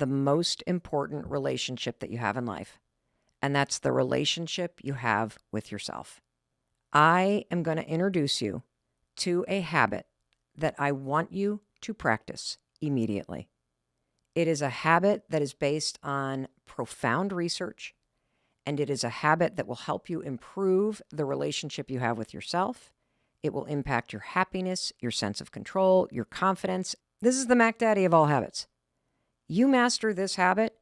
the most important relationship that you have in life, and that's the relationship you have with yourself. I am going to introduce you to a habit that I want you to practice immediately. It is a habit that is based on profound research, and it is a habit that will help you improve the relationship you have with yourself. It will impact your happiness, your sense of control, your confidence. This is the Mac Daddy of all habits. You master this habit,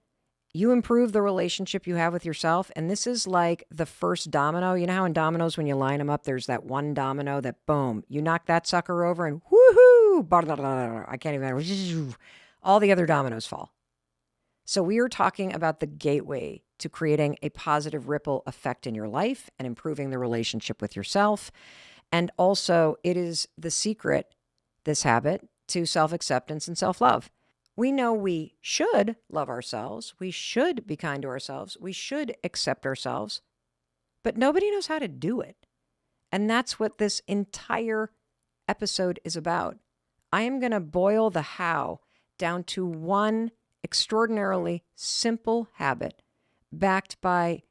you improve the relationship you have with yourself, and this is like the first domino. You know how in dominoes, when you line them up, there's that one domino that, boom, you knock that sucker over and woohoo, I can't even, all the other dominoes fall. So we are talking about the gateway to creating a positive ripple effect in your life and improving the relationship with yourself. And also, it is the secret, this habit, to self-acceptance and self-love. We know we should love ourselves. We should be kind to ourselves. We should accept ourselves. But nobody knows how to do it. And that's what this entire episode is about. I am going to boil the how down to one extraordinarily simple habit backed by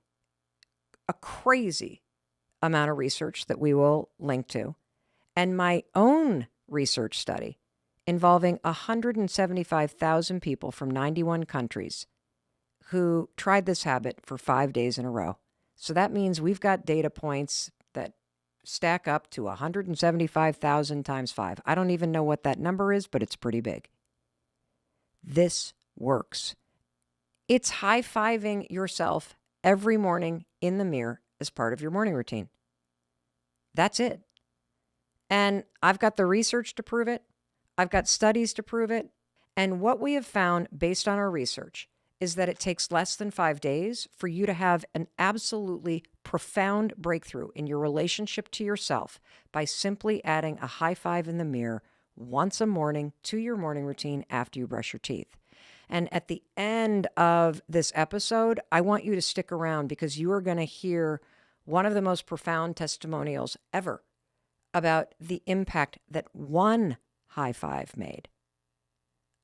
a crazy amount of research that we will link to, and my own research study involving 175,000 people from 91 countries who tried this habit for 5 days in a row. So that means we've got data points that stack up to 175,000 times 5. I don't even know what that number is, but it's pretty big. This works. It's high-fiving yourself every morning in the mirror as part of your morning routine. That's it. And I've got the research to prove it. I've got studies to prove it. And what we have found based on our research is that it takes less than 5 days for you to have an absolutely profound breakthrough in your relationship to yourself by simply adding a high five in the mirror once a morning to your morning routine after you brush your teeth. And at the end of this episode, I want you to stick around because you are going to hear one of the most profound testimonials ever about the impact that one high five made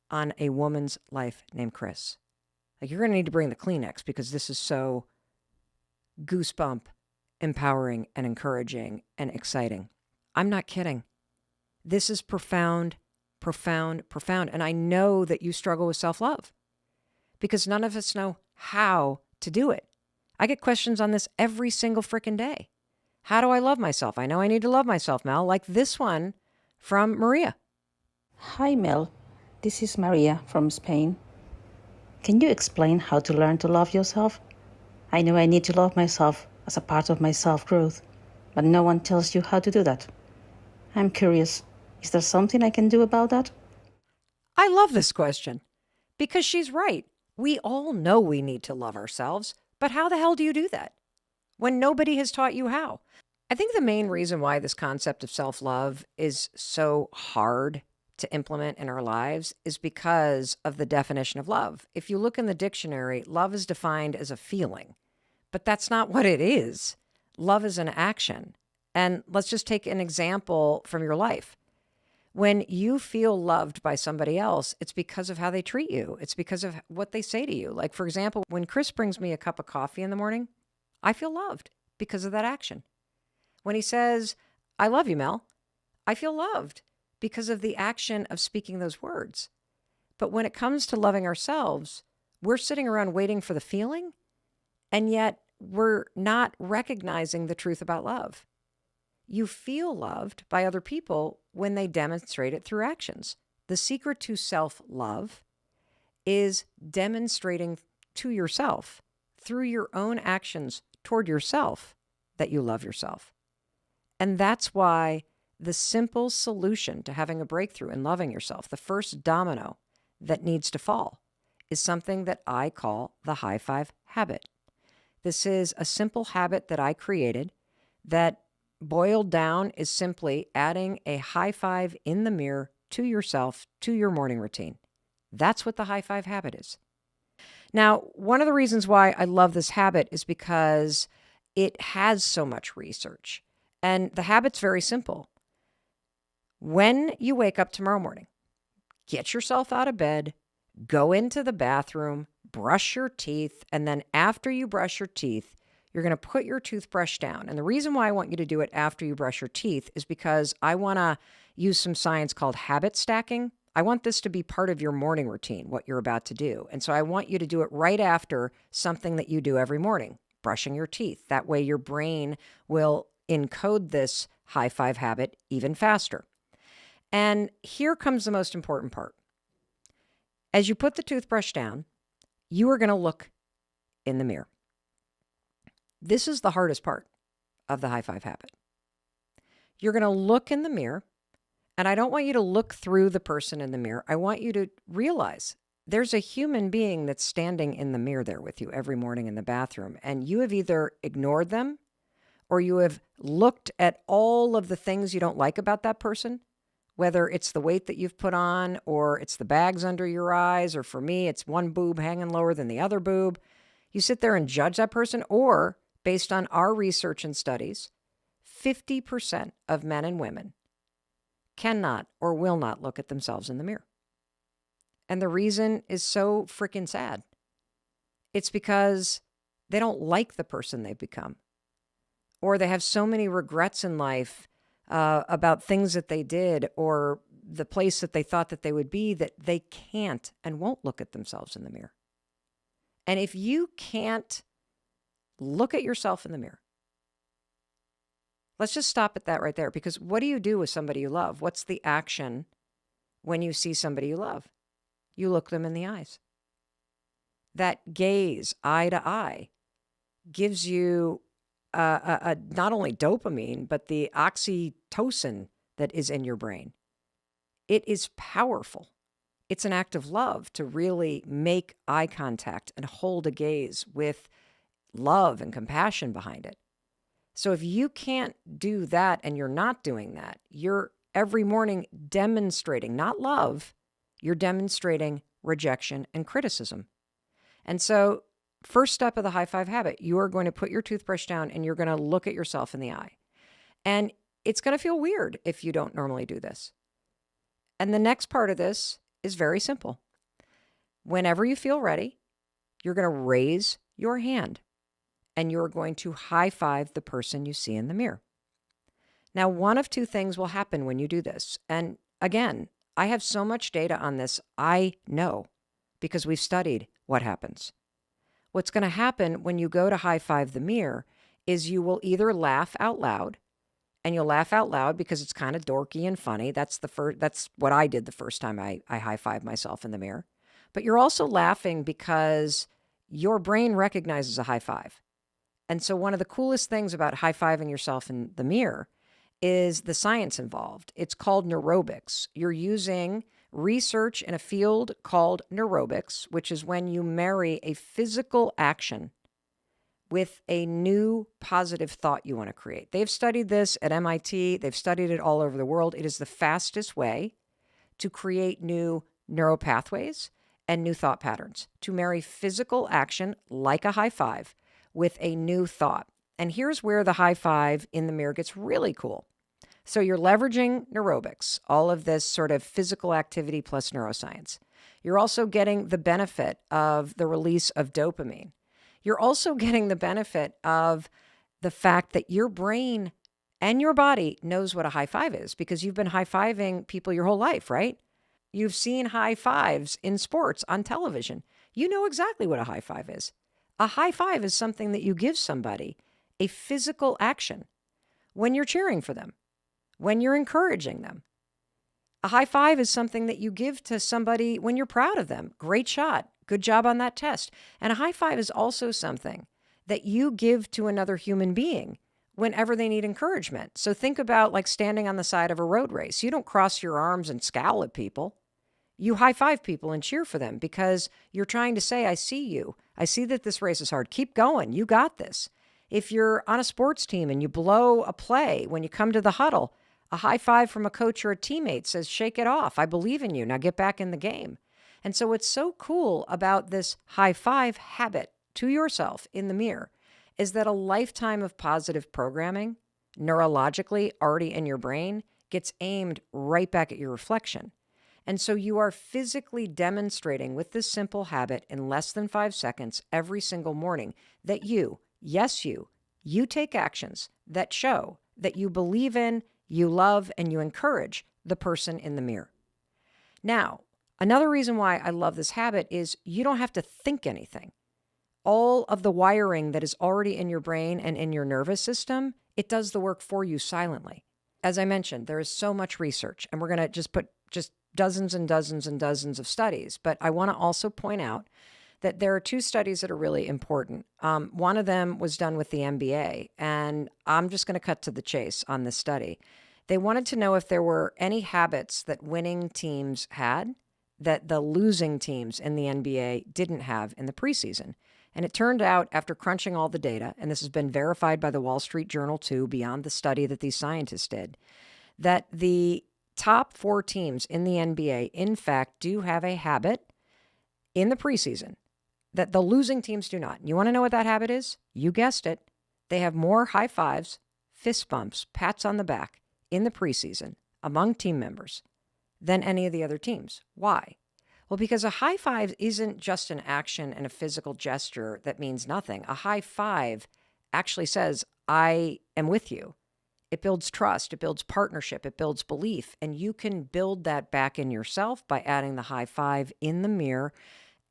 on a woman's life named Chris. Like, you're going to need to bring the Kleenex because this is so goosebump, empowering, and encouraging and exciting. I'm not kidding. This is profound, profound, profound. And I know that you struggle with self-love because none of us know how to do it. I get questions on this every single freaking day. How do I love myself? I know I need to love myself, Mel, like this one from Maria. Hi, Mel. This is Maria from Spain. Can you explain how to learn to love yourself? I know I need to love myself as a part of my self-growth, but no one tells you how to do that. I'm curious, is there something I can do about that? I love this question because she's right. We all know we need to love ourselves, but how the hell do you do that when nobody has taught you how? I think the main reason why this concept of self-love is so hard to implement in our lives is because of the definition of love. If you look in the dictionary, love is defined as a feeling, but that's not what it is. Love is an action. And let's just take an example from your life. When you feel loved by somebody else, it's because of how they treat you. It's because of what they say to you. Like, for example, when Chris brings me a cup of coffee in the morning, I feel loved because of that action. When he says, I love you, Mel, I feel loved because of the action of speaking those words. But when it comes to loving ourselves, we're sitting around waiting for the feeling, and yet we're not recognizing the truth about love. You feel loved by other people when they demonstrate it through actions. The secret to self-love is demonstrating to yourself through your own actions toward yourself that you love yourself. And that's why the simple solution to having a breakthrough in loving yourself, the first domino that needs to fall, is something that I call the high five habit. This is a simple habit that I created that boiled down is simply adding a high five in the mirror to yourself, to your morning routine. That's what the high five habit is. Now, one of the reasons why I love this habit is because it has so much research. And the habit's very simple. When you wake up tomorrow morning, get yourself out of bed Go into the bathroom, brush your teeth, and then after you brush your teeth, you're going to put your toothbrush down. And the reason why I want you to do it after you brush your teeth is because I want to use some science called habit stacking. I want this to be part of your morning routine, what you're about to do. And so I want you to do it right after something that you do every morning, brushing your teeth. That way your brain will encode this high five habit even faster. And here comes the most important part. As you put the toothbrush down, you are going to look in the mirror. This is the hardest part of the high five habit. You're going to look in the mirror, and I don't want you to look through the person in the mirror. I want you to realize there's a human being that's standing in the mirror there with you every morning in the bathroom, and you have either ignored them or you have looked at all of the things you don't like about that person, whether it's the weight that you've put on or it's the bags under your eyes, or for me, it's one boob hanging lower than the other boob. You sit there and judge that person, or based on our research and studies, 50% of men and women cannot or will not look at themselves in the mirror. And the reason is so freaking sad. It's because they don't like the person they've become, or they have so many regrets in life about things that they did or the place that they thought that they would be, that they can't and won't look at themselves in the mirror. And if you can't look at yourself in the mirror, let's just stop at that right there, because what do you do with somebody you love? What's the action when you see somebody you love? You look them in the eyes. That gaze, eye to eye, gives you not only dopamine, but the oxytocin that is in your brain. It is powerful. It's an act of love to really make eye contact and hold a gaze with love and compassion behind it. So if you can't do that and you're not doing that, you're every morning demonstrating not love, you're demonstrating rejection and criticism. And so first step of the high five habit, you are going to put your toothbrush down and you're going to look at yourself in the eye. And it's going to feel weird if you don't normally do this. And the next part of this is very simple. Whenever you feel ready, you're going to raise your hand and you're going to high five the person you see in the mirror. Now, one of two things will happen when you do this. And again, I have so much data on this. I know because we've studied what happens. What's going to happen when you go to high five the mirror is you will either laugh out loud, and you'll laugh out loud because it's kind of dorky and funny. That's what I did the first time I high fived myself in the mirror. But you're also laughing because your brain recognizes a high five. And so one of the coolest things about high fiving yourself in the mirror is the science involved. It's called neurobics. You're using research in a field called neurobics, which is when you marry a physical action with a new positive thought you want to create. They've studied this at MIT. They've studied it all over the world. It is the fastest way to create new neural pathways and new thought patterns, to marry physical action like a high five with a new thought. And here's where the high five in the mirror gets really cool. So you're leveraging neurobics, all of this sort of physical activity plus neuroscience. You're also getting the benefit of the release of dopamine. You're also getting the benefit of the fact that your brain and your body knows what a high five is, because you've been high fiving people your whole life, right? You've seen high fives in sports on television. You know exactly what a high five is. A high five is something that you give somebody, a physical action, when you're cheering for them, when you're encouraging them. A high five is something that you give to somebody when you're proud of them. Great shot. Good job on that test. And a high five is also something that you give to another human being whenever they need encouragement. So think about like standing on the side of a road race. You don't cross your arms and scowl at people. You high five people and cheer for them because you're trying to say, I see you. I see that this race is hard. Keep going. You got this. If you're on a sports team and you blow a play, when you come to the huddle, a high five from a coach or a teammate says, shake it off. I believe in you. Now get back in the game. And so what's so cool about this high five habit to yourself in the mirror is that a lifetime of positive programming, neurologically already in your brain, gets aimed right back at your reflection. And so you are physically demonstrating with this simple habit in less than 5 seconds every single morning that you, yes, you take actions that show that you believe in, you love, and you encourage the person in the mirror. Now, another reason why I love this habit is you don't have to think anything. All of the wiring that is already in your brain and in your nervous system, it does the work for you silently. As I mentioned, there is so much research, and we're going to just put dozens and dozens and dozens of studies. But I want to also point out that there are two studies that are really important. One of them was done with the NBA, and I'm just going to cut to the chase on this study. They wanted to know if there were any habits that winning teams had that the losing teams in the NBA didn't have in the preseason. And it turned out, after crunching all the data, and this has been verified by the Wall Street Journal too, beyond the study that these scientists did, that the top 4 teams in the NBA, in fact, do have a habit in the preseason that the losing teams do not. You want to know what that habit is? You guessed it. They have more high fives, fist bumps, pats on the back in the preseason among team members than any of the other teams. Why? Well, because a high five isn't just an action and a physical gesture that means nothing. A high five actually says, I am with you. It builds trust, it builds partnership, it builds belief, and you can build that back in yourself by adding the high five in the mirror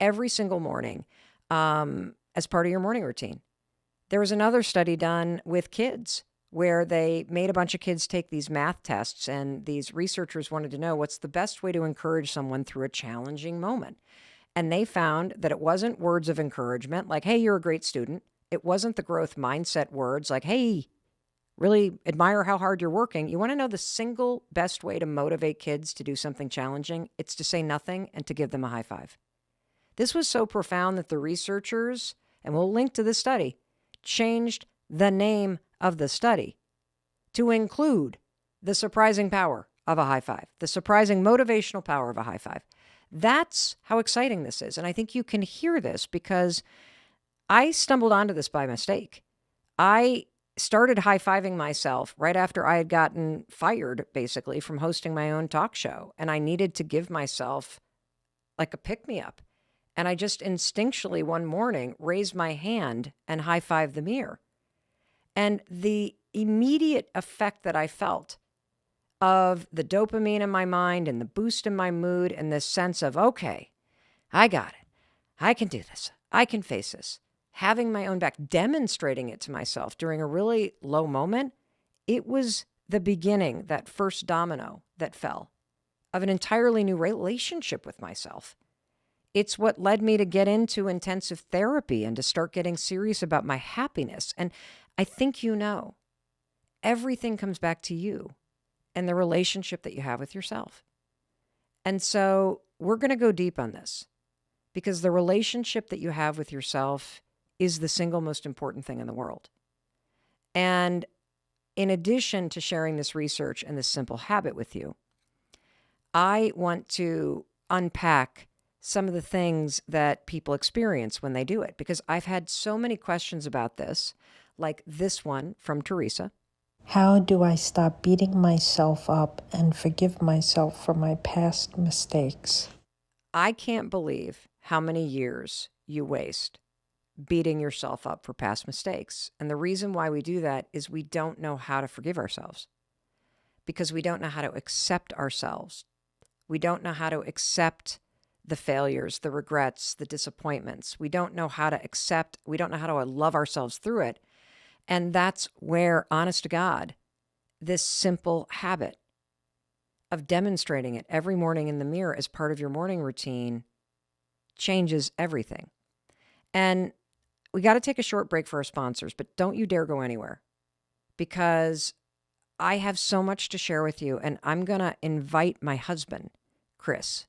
every single morning as part of your morning routine. There was another study done with kids where they made a bunch of kids take these math tests, and these researchers wanted to know what's the best way to encourage someone through a challenging moment. And they found that it wasn't words of encouragement like, hey, you're a great student. It wasn't the growth mindset words like, hey, really admire how hard you're working. You want to know the single best way to motivate kids to do something challenging? It's to say nothing and to give them a high five. This was so profound that the researchers, and we'll link to this study, changed the name of the study to include the surprising power of a high five, the surprising motivational power of a high five. That's how exciting this is. And I think you can hear this because I stumbled onto this by mistake. I started high-fiving myself right after I had gotten fired, basically, from hosting my own talk show. And I needed to give myself like a pick-me-up. And I just instinctually one morning raised my hand and high-fived the mirror. And the immediate effect that I felt of the dopamine in my mind and the boost in my mood and this sense of, okay, I got it. I can do this. I can face this. Having my own back, demonstrating it to myself during a really low moment, it was the beginning, that first domino that fell, of an entirely new relationship with myself. It's what led me to get into intensive therapy and to start getting serious about my happiness. And I think you know, everything comes back to you and the relationship that you have with yourself. And so we're going to go deep on this because the relationship that you have with yourself is the single most important thing in the world. And in addition to sharing this research and this simple habit with you, I want to unpack some of the things that people experience when they do it, because I've had so many questions about this, like this one from Teresa. How do I stop beating myself up and forgive myself for my past mistakes? I can't believe how many years you waste beating yourself up for past mistakes. And the reason why we do that is we don't know how to forgive ourselves because we don't know how to accept ourselves. We don't know how to accept the failures, the regrets, the disappointments. We don't know how to accept, we don't know how to love ourselves through it. And that's where, honest to God, this simple habit of demonstrating it every morning in the mirror as part of your morning routine changes everything. And we got to take a short break for our sponsors, but don't you dare go anywhere because I have so much to share with you. And I'm going to invite my husband, Chris,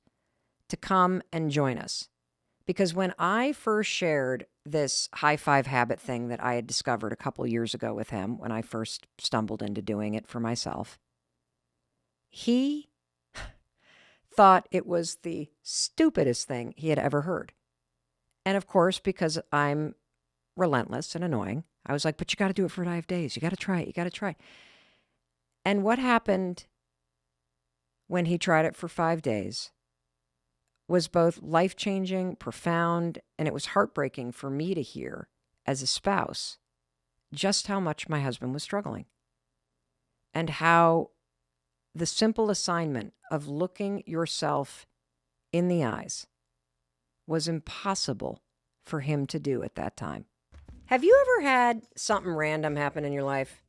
to come and join us. Because when I first shared this high five habit thing that I had discovered a couple years ago with him, when I first stumbled into doing it for myself, he thought it was the stupidest thing he had ever heard. And of course, because I'm relentless and annoying, I was like, but you got to do it for 5 days. You got to try it. You got to try. And what happened when he tried it for 5 days was both life-changing, profound, and it was heartbreaking for me to hear as a spouse just how much my husband was struggling and how the simple assignment of looking yourself in the eyes was impossible for him to do at that time. Have you ever had something random happen in your life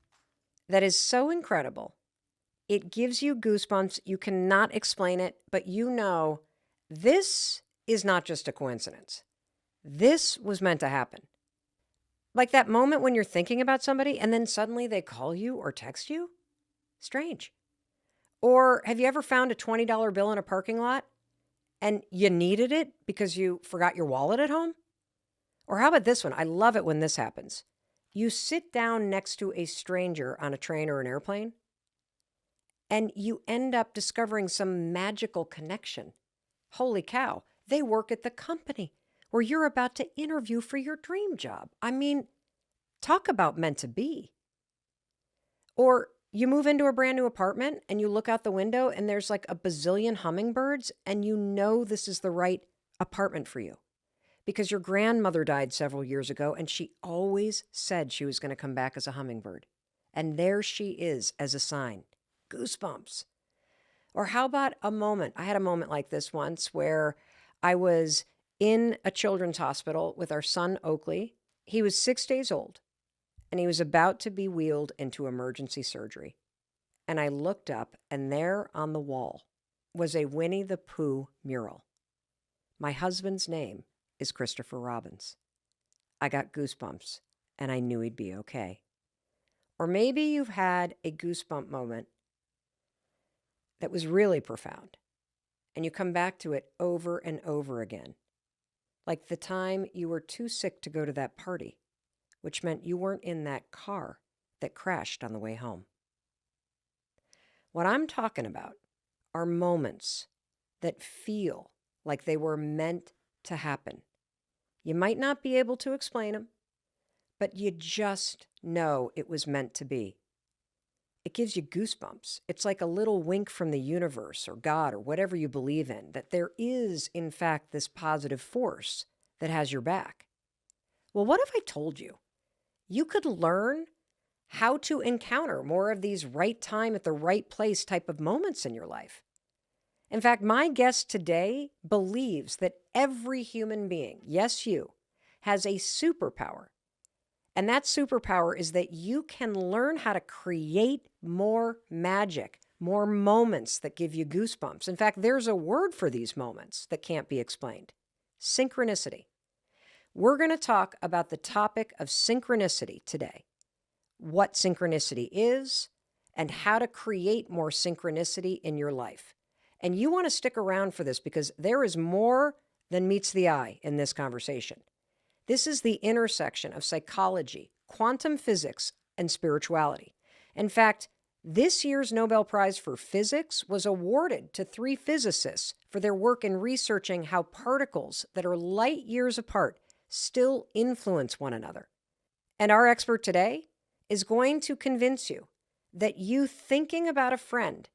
that is so incredible? It gives you goosebumps. You cannot explain it, but you know this is not just a coincidence. This was meant to happen. Like that moment when you're thinking about somebody and then suddenly they call you or text you? Strange. Or have you ever found a $20 bill in a parking lot and you needed it because you forgot your wallet at home? Or how about this one? I love it when this happens. You sit down next to a stranger on a train or an airplane and you end up discovering some magical connection. Holy cow, they work at the company where you're about to interview for your dream job. I mean, talk about meant to be. Or you move into a brand new apartment and you look out the window and there's like a bazillion hummingbirds and you know this is the right apartment for you because your grandmother died several years ago and she always said she was going to come back as a hummingbird. And there she is as a sign. Goosebumps. Or how about a moment? I had a moment like this once where I was in a children's hospital with our son, Oakley. He was 6 days old, and he was about to be wheeled into emergency surgery. And I looked up, and there on the wall was a Winnie the Pooh mural. My husband's name is Christopher Robbins. I got goosebumps, and I knew he'd be okay. Or maybe you've had a goosebump moment that was really profound, and you come back to it over and over again. Like the time you were too sick to go to that party, which meant you weren't in that car that crashed on the way home. What I'm talking about are moments that feel like they were meant to happen. You might not be able to explain them, but you just know it was meant to be. It gives you goosebumps. It's like a little wink from the universe or God or whatever you believe in, that there is, in fact, this positive force that has your back. Well, what if I told you you could learn how to encounter more of these right time at the right place type of moments in your life? In fact, my guest today believes that every human being, yes, you, has a superpower. And that superpower is that you can learn how to create more magic, more moments that give you goosebumps. In fact, there's a word for these moments that can't be explained: synchronicity. We're going to talk about the topic of synchronicity today, what synchronicity is, and how to create more synchronicity in your life. And you want to stick around for this because there is more than meets the eye in this conversation. This is the intersection of psychology, quantum physics, and spirituality. In fact, this year's Nobel Prize for Physics was awarded to 3 physicists for their work in researching how particles that are light years apart still influence one another. And our expert today is going to convince you that you thinking about a friend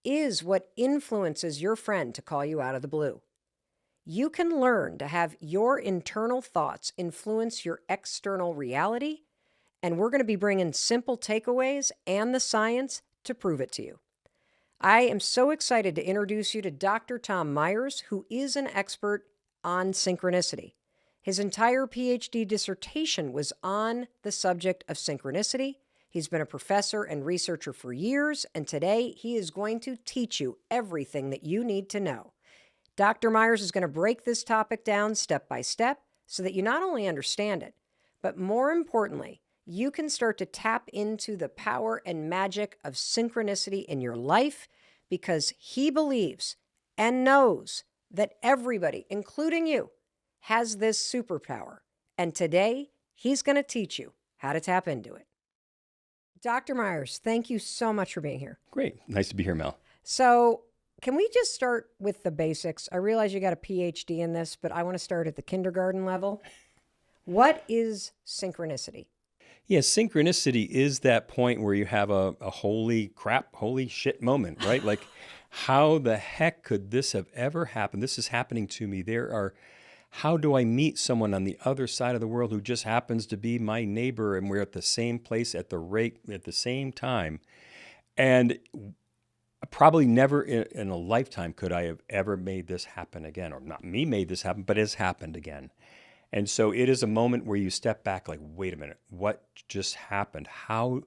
is what influences your friend to call you out of the blue. You can learn to have your internal thoughts influence your external reality, and we're going to be bringing simple takeaways and the science to prove it to you. I am so excited to introduce you to Dr. Tom Myers, who is an expert on synchronicity. His entire PhD dissertation was on the subject of synchronicity. He's been a professor and researcher for years, and today he is going to teach you everything that you need to know. Dr. Myers is going to break this topic down step by step so that you not only understand it, but more importantly, you can start to tap into the power and magic of synchronicity in your life, because he believes and knows that everybody, including you, has this superpower. And today, he's going to teach you how to tap into it. Dr. Myers, thank you so much for being here. Great. Nice to be here, Mel. So, can we just start with the basics? I realize you got a PhD in this, but I want to start at the kindergarten level. What is synchronicity? Yeah, synchronicity is that point where you have a holy crap, holy shit moment, right? Like How the heck could this have ever happened? This is happening to me. How do I meet someone on the other side of the world who just happens to be my neighbor and we're at the same place at the same time? And probably never in a lifetime could I have ever made this happen again, or not me made this happen, but it's happened again. And so it is a moment where you step back like, wait a minute, what just happened? How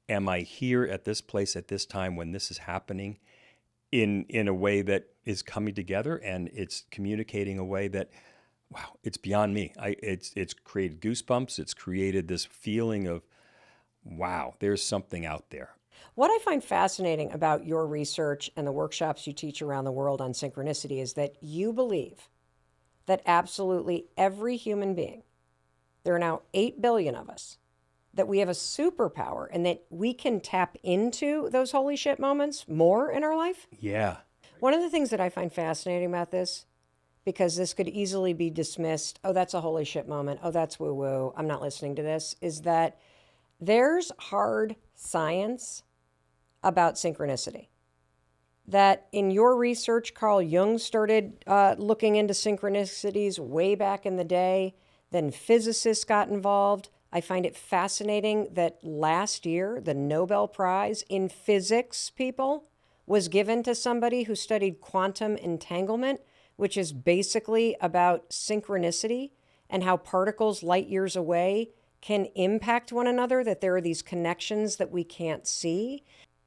am I here at this place at this time when this is happening in a way that is coming together, and it's communicating a way that, wow, it's beyond me. It's created goosebumps. It's created this feeling of, wow, there's something out there. What I find fascinating about your research and the workshops you teach around the world on synchronicity is that you believe that absolutely every human being, there are now 8 billion of us, that we have a superpower and that we can tap into those holy shit moments more in our life. Yeah. One of the things that I find fascinating about this, because this could easily be dismissed, oh, that's a holy shit moment, oh, that's woo-woo, I'm not listening to this, is that there's hard science about synchronicity. That in your research, Carl Jung started looking into synchronicities way back in the day. Then physicists got involved. I find it fascinating that last year, the Nobel Prize in Physics, people, was given to somebody who studied quantum entanglement, which is basically about synchronicity and how particles light years away can impact one another, that there are these connections that we can't see.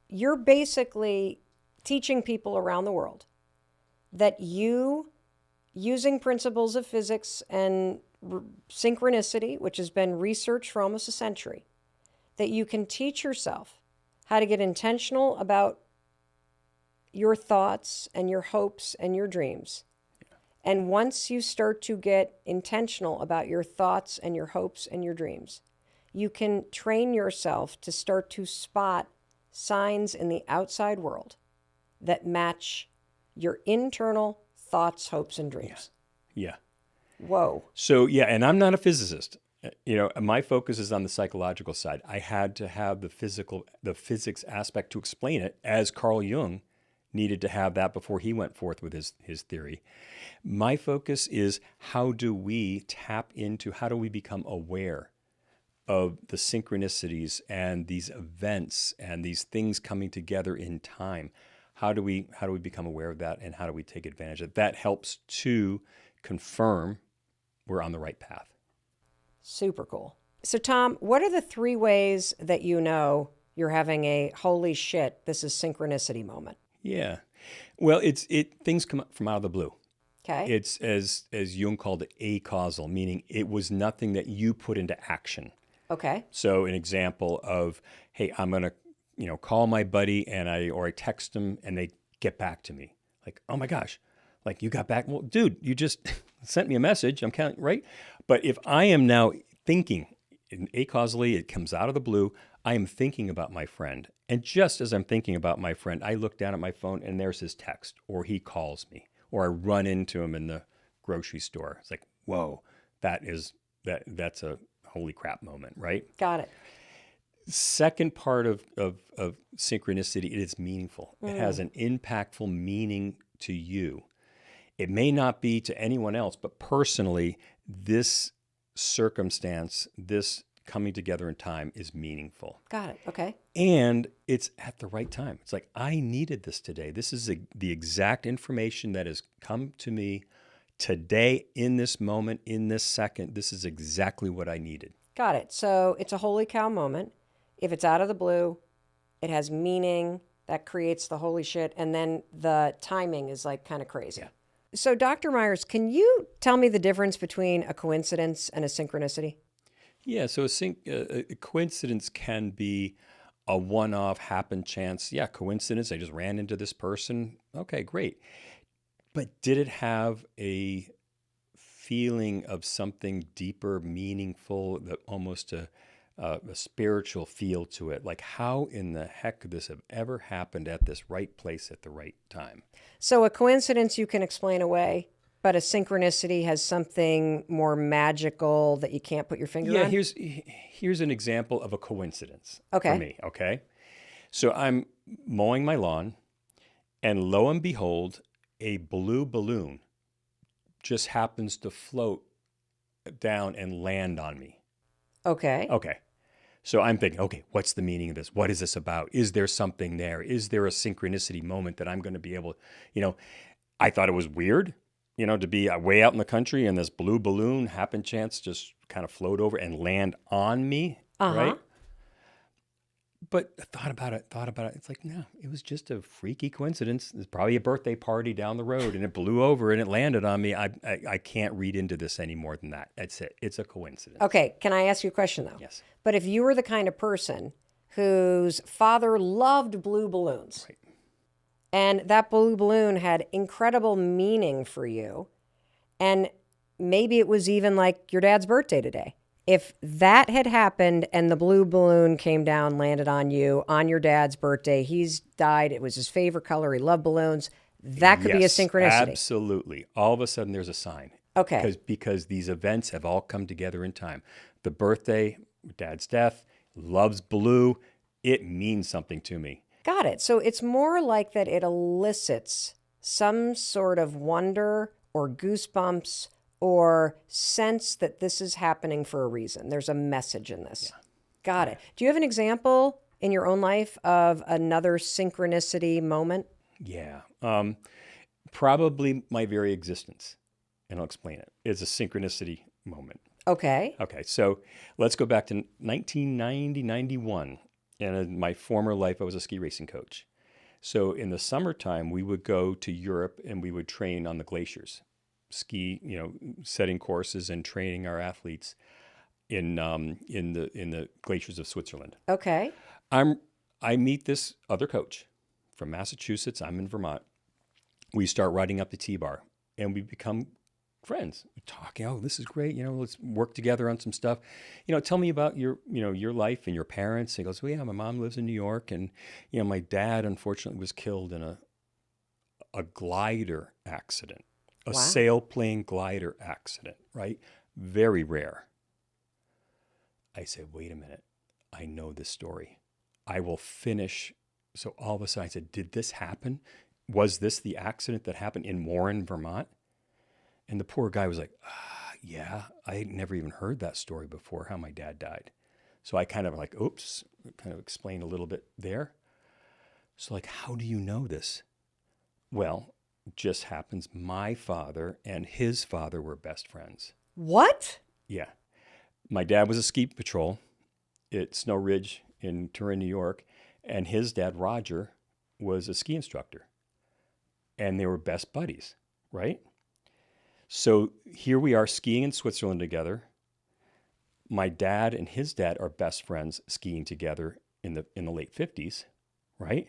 You're basically teaching people around the world that you, using principles of physics and synchronicity, which has been researched for almost a century, that you can teach yourself how to get intentional about your thoughts and your hopes and your dreams. And once you start to get intentional about your thoughts and your hopes and your dreams, you can train yourself to start to spot signs in the outside world that match your internal thoughts, hopes, and dreams. Yeah. Whoa. So, yeah, and I'm not a physicist. My focus is on the psychological side. I had to have the physics aspect to explain it, as Carl Jung needed to have that before he went forth with his theory. My focus is how do we become aware of the synchronicities and these events and these things coming together in time? How do we become aware of that, and how do we take advantage of it? That helps to confirm we're on the right path. Super cool. So, Tom, what are the 3 ways that you know you're having a holy shit, this is synchronicity moment? Yeah. Well, things come up from out of the blue. Okay. It's as Jung called it, acausal, meaning it was nothing that you put into action. Okay. So an example of, hey, I'm going to, call my buddy or I text them and they get back to me. Like, oh my gosh, like you got back. Well, dude, you just sent me a message. I'm counting, right? But if I am now thinking, acausally, it comes out of the blue, I am thinking about my friend. And just as I'm thinking about my friend, I look down at my phone and there's his text, or he calls me, or I run into him in the grocery store. It's like, whoa, that's a holy crap moment, right? Got it. Second part of synchronicity, it is meaningful. It has an impactful meaning to you. It may not be to anyone else, but personally, this circumstance, this coming together in time is meaningful. Got it. Okay. And it's at the right time. It's like, I needed this today. This is the exact information that has come to me today, in this moment, in this second. This is exactly what I needed. Got it. So it's a holy cow moment. If it's out of the blue, it has meaning. That creates the holy shit. And then the timing is like kind of crazy. Yeah. So Dr. Myers, can you tell me the difference between a coincidence and a synchronicity? Yeah, so a coincidence can be a one-off, happen chance. Yeah, coincidence, I just ran into this person. Okay, great. But did it have a feeling of something deeper, meaningful, that almost a spiritual feel to it? Like, how in the heck could this have ever happened at this right place at the right time? So a coincidence you can explain away, but a synchronicity has something more magical that you can't put your finger on? Yeah, here's an example of a coincidence Okay. for me, okay? So I'm mowing my lawn, And lo and behold, a blue balloon just happens to float down and land on me. Okay. Okay. So I'm thinking, okay, what's the meaning of this? What is this about? Is there something there? Is there a synchronicity moment that I'm going to be able, I thought it was weird, to be way out in the country and this blue balloon happen chance just kind of float over and land on me, right? But I thought about it. It's like, no, it was just a freaky coincidence. There's probably a birthday party down the road and it blew over and it landed on me. I can't read into this any more than that. That's it. It's a coincidence. Okay. Can I ask you a question, though? Yes. But if you were the kind of person whose father loved blue balloons, Right. and that blue balloon had incredible meaning for you, and maybe it was even like your dad's birthday today. If that had happened and the blue balloon came down, landed on you on your dad's birthday, he's died, it was his favorite color, he loved balloons, that could be a Yes, synchronicity. absolutely. All of a sudden there's a sign. Okay. Because these events have all come together in time. The birthday, dad's death, loves blue. It means something to me. Got it. So it's more like that it elicits some sort of wonder or goosebumps or sense that this is happening for a reason. There's a message in this. Got it. Do you have an example in your own life of another synchronicity moment? Yeah. Probably my very existence. And I'll explain it. It's a synchronicity moment. Okay. Okay, so let's go back to 1990, 91. And in my former life, I was a ski racing coach. So in the summertime, we would go to Europe and we would train on the glaciers, ski, setting courses and training our athletes in the glaciers of Switzerland. Okay. I meet this other coach from Massachusetts. I'm in Vermont. We start riding up the T-bar and we become friends. We're talking, oh, this is great. Let's work together on some stuff. Tell me about your life and your parents. And he goes, well, yeah, my mom lives in New York. And, my dad, unfortunately, was killed in a glider accident, a sailplane glider accident, right? Very rare. I said, wait a minute. I know this story. I will finish. So all of a sudden I said, did this happen? Was this the accident that happened in Warren, Vermont? And the poor guy was like, yeah, I had never even heard that story before, how my dad died. So I kind of explained a little bit there. So how do you know this? Well, it just happens my father and his father were best friends. What? Yeah. My dad was a ski patrol at Snow Ridge in Turin, New York. And his dad, Roger, was a ski instructor. And they were best buddies, right? So here we are skiing in Switzerland together. My dad and his dad are best friends skiing together in the late 50s, right?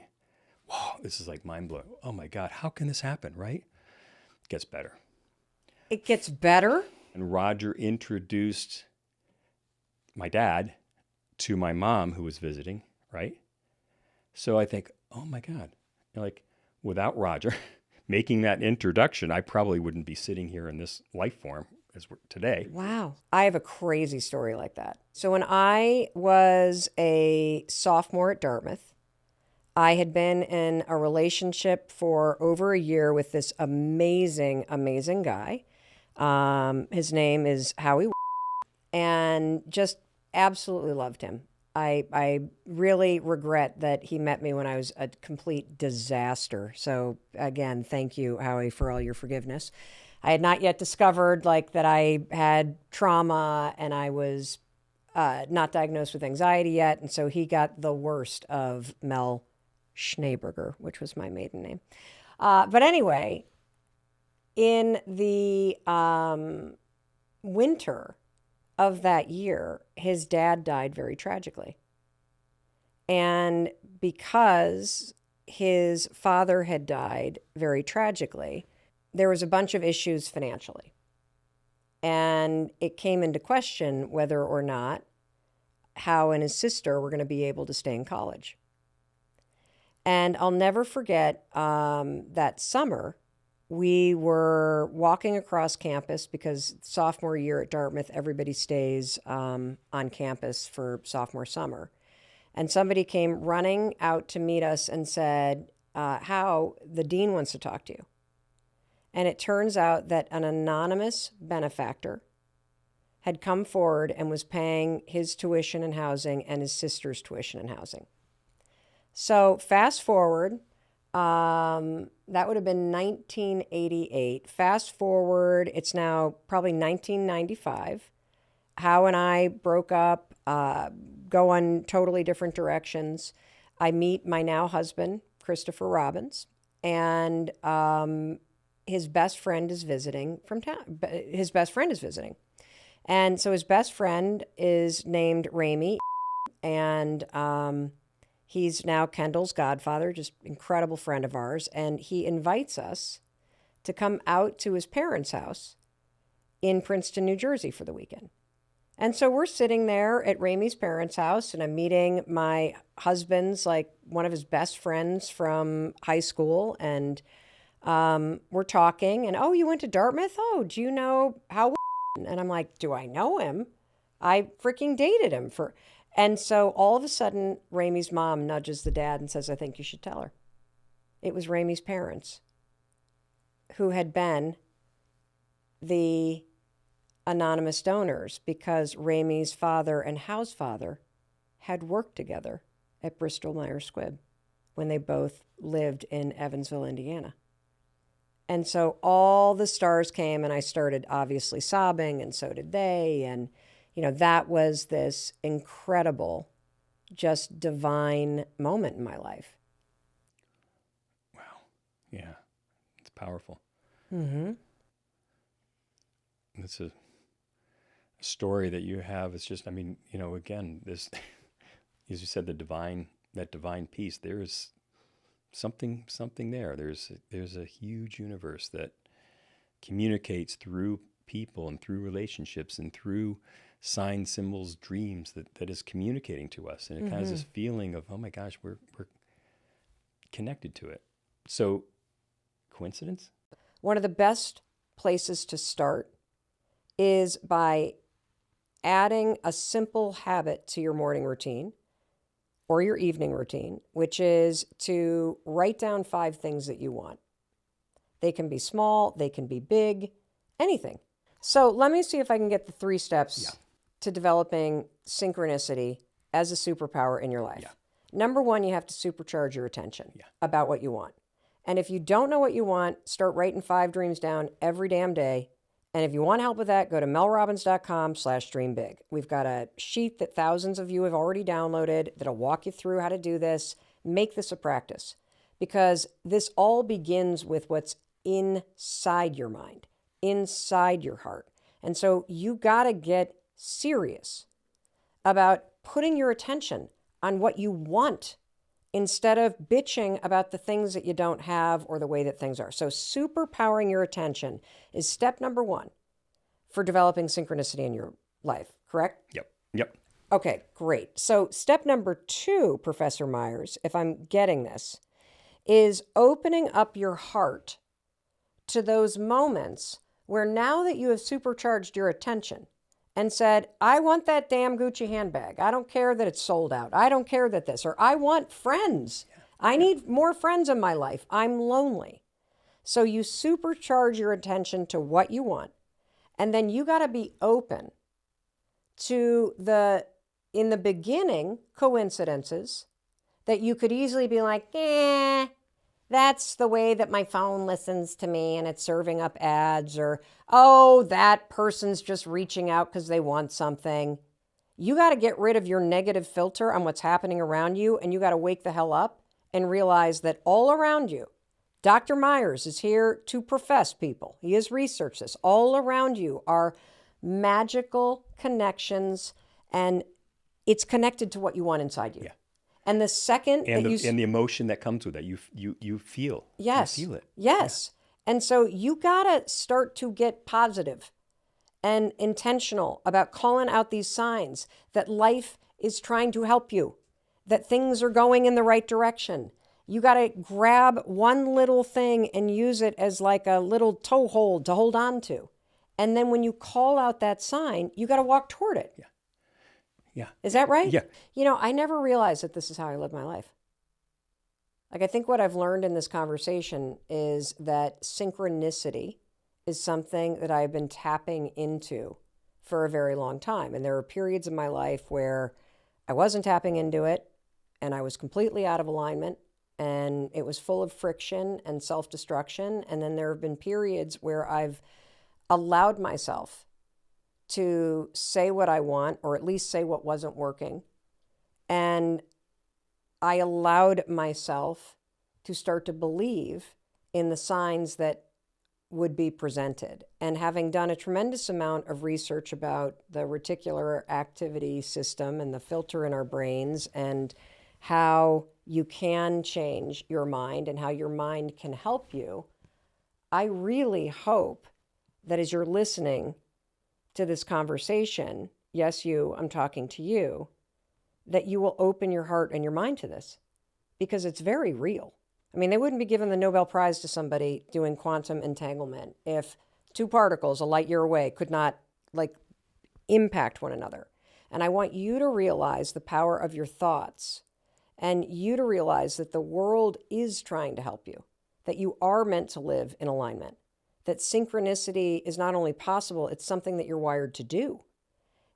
Wow, this is mind blowing. Oh my God, how can this happen, right? It gets better. It gets better? And Roger introduced my dad to my mom who was visiting, right? So I think, oh my God, without Roger making that introduction, I probably wouldn't be sitting here in this life form as we're today. Wow. I have a crazy story like that. So when I was a sophomore at Dartmouth, I had been in a relationship for over a year with this amazing, amazing guy. His name is Howie, and just absolutely loved him. I really regret that he met me when I was a complete disaster. So again, thank you, Howie, for all your forgiveness. I had not yet discovered that I had trauma and I was not diagnosed with anxiety yet. And so he got the worst of Mel Schneeberger, which was my maiden name. But anyway, in the winter of that year, his dad died very tragically. And because his father had died very tragically, there was a bunch of issues financially. And it came into question whether or not Howe and his sister were going to be able to stay in college. And I'll never forget that summer, we were walking across campus because sophomore year at Dartmouth, everybody stays on campus for sophomore summer. And somebody came running out to meet us and said, how the dean wants to talk to you. And it turns out that an anonymous benefactor had come forward and was paying his tuition and housing and his sister's tuition and housing. So fast forward, that would have been 1988. Fast forward, it's now probably 1995. Howe and I broke up, go on totally different directions. I meet my now husband, Christopher Robbins, and his best friend is visiting from town. His best friend is visiting. And so his best friend is named Ramey, and he's now Kendall's godfather, just incredible friend of ours. And he invites us to come out to his parents' house in Princeton, New Jersey for the weekend. And so we're sitting there at Ramey's parents' house, and I'm meeting my husband's, like, one of his best friends from high school. And we're talking, and, oh, you went to Dartmouth? Oh, do you know how? And I'm like, do I know him? I freaking dated him for... And so all of a sudden, Ramey's mom nudges the dad and says, I think you should tell her. It was Ramey's parents who had been the anonymous donors, because Ramey's father and Howe's father had worked together at Bristol Myers Squibb when they both lived in Evansville, Indiana. And so all the stars came, and I started obviously sobbing, and so did they. And, you know, that was this incredible, just divine moment in my life. Wow. Yeah. It's powerful. Mm-hmm. It's a story that you have. It's just, I mean, you know, again, this, as you said, that divine peace, there's something there. There's a huge universe that communicates through people and through relationships and through signs, symbols, dreams that is communicating to us. And it kind of has this feeling of, oh my gosh, we're connected to it. So, coincidence? One of the best places to start is by adding a simple habit to your morning routine or your evening routine, which is to write down 5 things that you want. They can be small, they can be big, anything. So let me see if I can get the 3 steps to developing synchronicity as a superpower in your life. Yeah. Number 1, you have to supercharge your attention about what you want. And if you don't know what you want, start writing 5 dreams down every damn day. And if you want help with that, go to melrobbins.com/dreambig. We've got a sheet that thousands of you have already downloaded that'll walk you through how to do this. Make this a practice, because this all begins with what's inside your mind, inside your heart. And so you got to get serious about putting your attention on what you want instead of bitching about the things that you don't have or the way that things are. So superpowering your attention is step number 1 for developing synchronicity in your life, correct? Yep. Okay, great. So step number 2, Professor Myers, if I'm getting this, is opening up your heart to those moments where, now that you have supercharged your attention and said, I want that damn Gucci handbag. I don't care that it's sold out. I don't care that this, or I want friends. I need more friends in my life. I'm lonely. So you supercharge your attention to what you want. And then you got to be open to in the beginning, coincidences that you could easily be like, that's the way that my phone listens to me and it's serving up ads, or, oh, that person's just reaching out because they want something. You got to get rid of your negative filter on what's happening around you, and you got to wake the hell up and realize that all around you, Dr. Myers is here to profess people. He has researched this. All around you are magical connections, and it's connected to what you want inside you. Yeah. And the second And that the emotion that comes with that, you feel. Yes. You feel it. Yes. Yeah. And so you got to start to get positive and intentional about calling out these signs that life is trying to help you, that things are going in the right direction. You got to grab one little thing and use it as like a little toehold to hold on to. And then when you call out that sign, you got to walk toward it. Yeah. Yeah. Is that right? Yeah. You know, I never realized that this is how I live my life. Like, I think what I've learned in this conversation is that synchronicity is something that I've been tapping into for a very long time. And there are periods in my life where I wasn't tapping into it and I was completely out of alignment and it was full of friction and self-destruction. And then there have been periods where I've allowed myself to say what I want, or at least say what wasn't working. And I allowed myself to start to believe in the signs that would be presented. And having done a tremendous amount of research about the reticular activity system and the filter in our brains and how you can change your mind and how your mind can help you, I really hope that as you're listening to this conversation, yes, you, I'm talking to you, that you will open your heart and your mind to this, because it's very real. I mean, they wouldn't be giving the Nobel Prize to somebody doing quantum entanglement if two particles a light year away could not impact one another. And I want you to realize the power of your thoughts, and you to realize that the world is trying to help you, that you are meant to live in alignment, that synchronicity is not only possible, it's something that you're wired to do.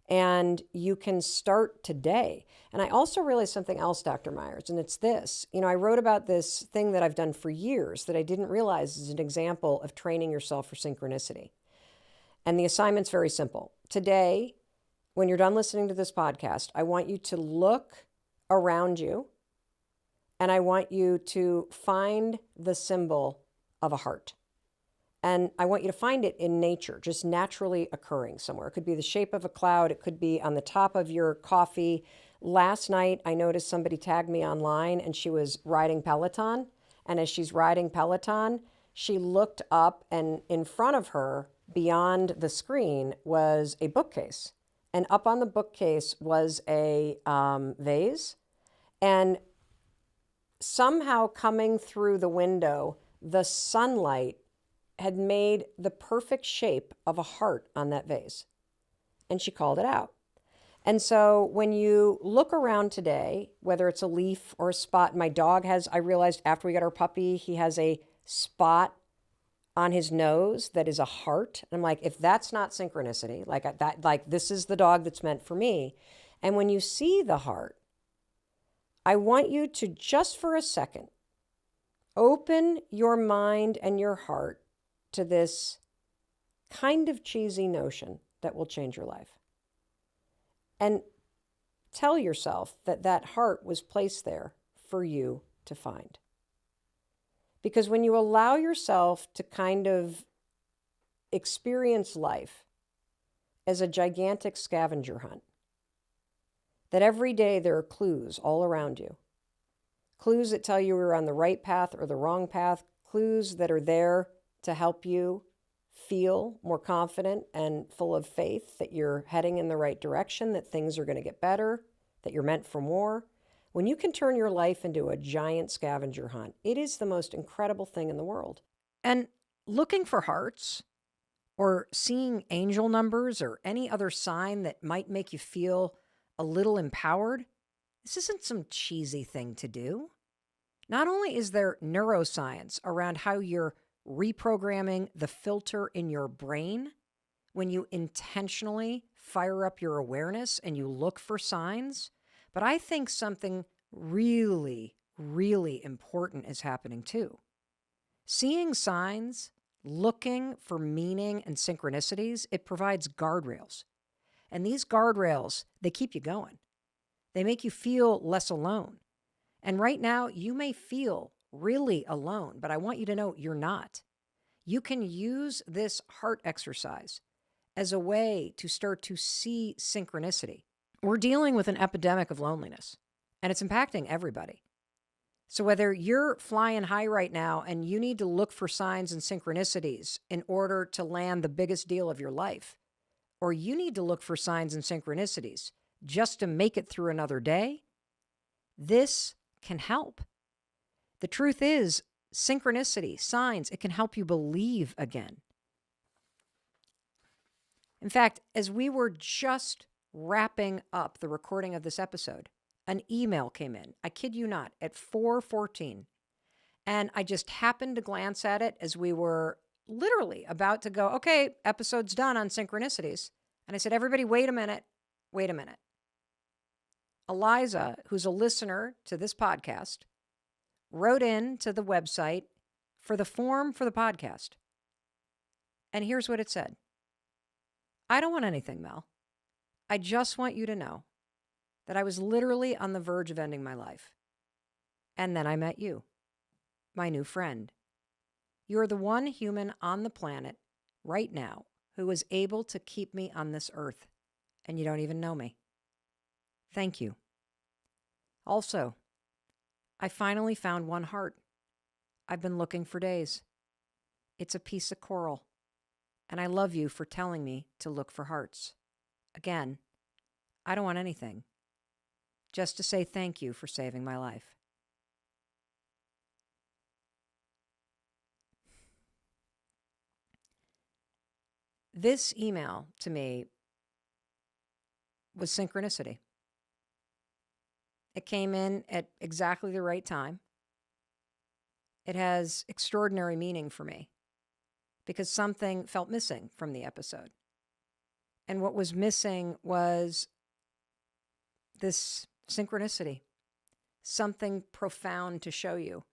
And you can start today. And I also realized something else, Dr. Myers, and it's this. I wrote about this thing that I've done for years that I didn't realize is an example of training yourself for synchronicity. And the assignment's very simple. Today, when you're done listening to this podcast, I want you to look around you and I want you to find the symbol of a heart. And I want you to find it in nature, just naturally occurring somewhere. It could be the shape of a cloud. It could be on the top of your coffee. Last night, I noticed somebody tagged me online and she was riding Peloton. And as she's riding Peloton, she looked up and in front of her, beyond the screen, was a bookcase. And up on the bookcase was a vase. And somehow coming through the window, the sunlight had made the perfect shape of a heart on that vase. And she called it out. And so when you look around today, whether it's a leaf or a spot, my dog has, I realized after we got our puppy, he has a spot on his nose that is a heart. And I'm like, if that's not synchronicity, this is the dog that's meant for me. And when you see the heart, I want you to just for a second, open your mind and your heart to this kind of cheesy notion that will change your life. And tell yourself that that heart was placed there for you to find. Because when you allow yourself to kind of experience life as a gigantic scavenger hunt, that every day there are clues all around you, clues that tell you you're on the right path or the wrong path, clues that are there to help you feel more confident and full of faith that you're heading in the right direction, that things are going to get better, that you're meant for more. When you can turn your life into a giant scavenger hunt, it is the most incredible thing in the world. And looking for hearts or seeing angel numbers or any other sign that might make you feel a little empowered, this isn't some cheesy thing to do. Not only is there neuroscience around how you're reprogramming the filter in your brain when you intentionally fire up your awareness and you look for signs, but I think something really, really important is happening too. Seeing signs, looking for meaning and synchronicities, it provides guardrails. And these guardrails, they keep you going. They make you feel less alone. And right now, you may feel really alone, but I want you to know you're not. You can use this heart exercise as a way to start to see synchronicity. We're dealing with an epidemic of loneliness, and it's impacting everybody. So whether you're flying high right now and you need to look for signs and synchronicities in order to land the biggest deal of your life, or you need to look for signs and synchronicities just to make it through another day, this can help. The truth is, synchronicity, signs, it can help you believe again. In fact, as we were just wrapping up the recording of this episode, an email came in, I kid you not, at 4:14 And I just happened to glance at it as we were literally about to go, okay, episode's done on synchronicities. And I said, everybody, wait a minute. Wait a minute. Eliza, who's a listener to this podcast, wrote in to the website for the form for the podcast. And here's what it said. I don't want anything, Mel. I just want you to know that I was literally on the verge of ending my life. And then I met you, my new friend. You're the one human on the planet right now who is able to keep me on this earth, and you don't even know me. Thank you. Also, I finally found one heart. I've been looking for days. It's a piece of coral, and I love you for telling me to look for hearts. Again, I don't want anything, just to say thank you for saving my life. This email to me was synchronicity. It came in at exactly the right time. It has extraordinary meaning for me because something felt missing from the episode. And what was missing was this synchronicity, something profound to show you